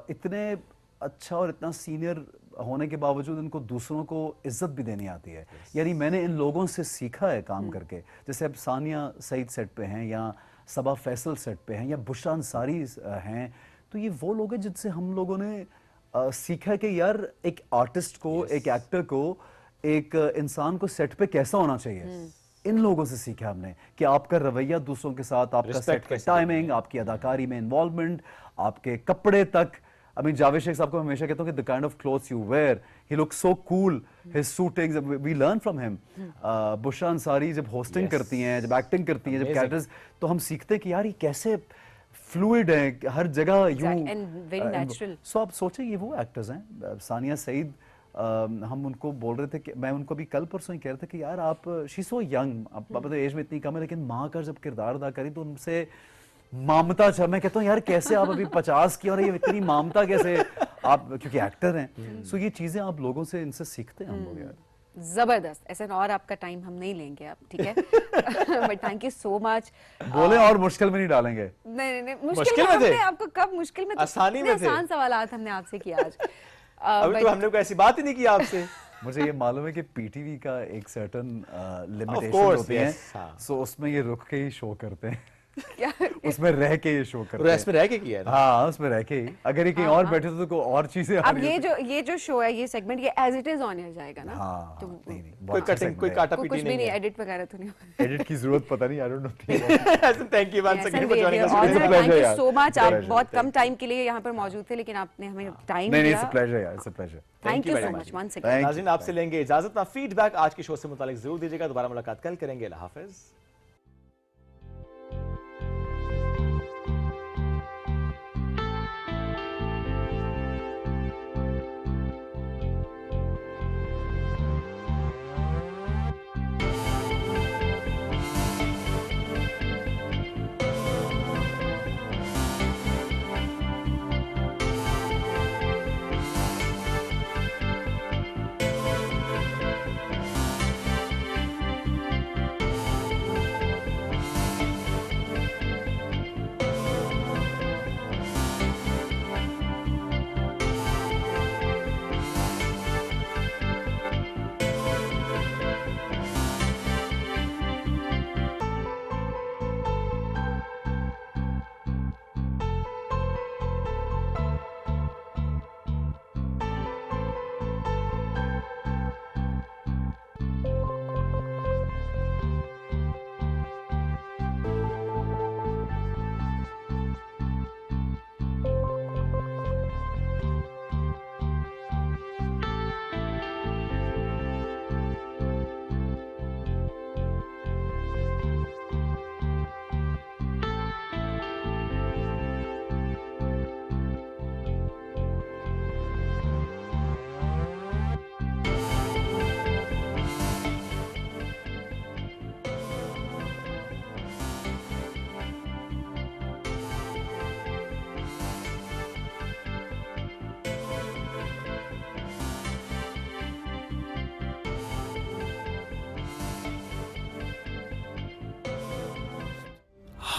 इतने अच्छा और इतना सीनियर होने के बावजूद इनको दूसरों को इज्जत भी देनी आती है। यानी मैंने इन लोगों से सीखा है काम करके। जैसे अब सानिया सईद सेट पे हैं या सबा फैसल सेट पे हैं या बुशरा अंसारी हैं, तो ये वो लोग हैं जिनसे हम लोगों ने सीखा कि यार एक आर्टिस्ट को, एक एक्टर को, एक इंसान को सेट पे कैसा होना चाहिए। इन लोगों से सीखा हमने कि आपका रवैया दूसरों के साथ, आपका सेट का टाइमिंग, आपकी अदाकारी में इन्वॉल्वमेंट, आपके कपड़े तक। I mean, जावेद शेख साहब को हमेशा कहता हूँ कि the kind of clothes you wear, he looks so cool, his suitings, we learn from him. Bushra Ansari जब होस्टिंग करती हैं, जब एक्टिंग करती हैं, जब कैरेक्टर्स, तो हम सीखते हैं कि यार ये कैसे फ्लूइड है, हर जगह यूं वेरी नेचुरल। सो आप सोचें ये वो एक्टर्स हैं। सानिया सईद, हम उनको बोल रहे थे कि मैं उनको भी कल परसों ही कह रहे थे कि यार आप शी सो यंग, आप तो एज में इतनी कम है, लेकिन माँ का जब किरदार अदा करी तो उनसे मामता था। मैं कहता हूँ यार कैसे आप अभी 50 की और ये इतनी मामता कैसे आप, क्योंकि एक्टर हैं। सो ये चीजें आप लोगों से इनसे सीखते हैं हम लोग यार। जबरदस्त। ऐसे और आपका टाइम हम नहीं लेंगे अब, ठीक है। But thank you so much. बोले और मुश्किल में नहीं डालेंगे। नहीं मुश्किल में थे आपको, कब मुश्किल में? आसानी में थे। आसान सवालात हमने आपसे किया आज। अभी तो हमने कोई ऐसी बात ही नहीं की आपसे। मुझे ये मालूम है कि पीटीवी का एक सर्टेन लिमिटेशन होती है, सो उसमें ये रुक के ही शो करते हैं। उसमें रह के ये शो करते हैं। उसमें रह के किया है। हाँ, उसमें रह के ही। अगर ये कहीं और बैठे तो कोई और चीजें। अब ये जो शो है, ये सेगमेंट, ये as it is on air जाएगा ना? हाँ, तो कोई कटिंग, कोई काटा पीटी कुछ भी नहीं, एडिट वगैरह तो नहीं। एडिट की जरूरत पता नहीं, I don't know. Thank you once again for joining us. Thank you so much. आप बहुत कम टाइम के लिए यहाँ पर मौजूद थे, लेकिन आपने हमें टाइम दिया। नहीं, इट्स अ प्लेजर यार, it's a pleasure. Thank you so much once again. नाज़रीन, आपसे लेंगे इजाजत। ना फीडबैक आज के शो से मुतालिक जरूर दीजिएगा। दोबारा मुलाकात कल करेंगे। अल्लाह हाफिज।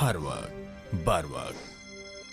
हर वक्त बर वक्त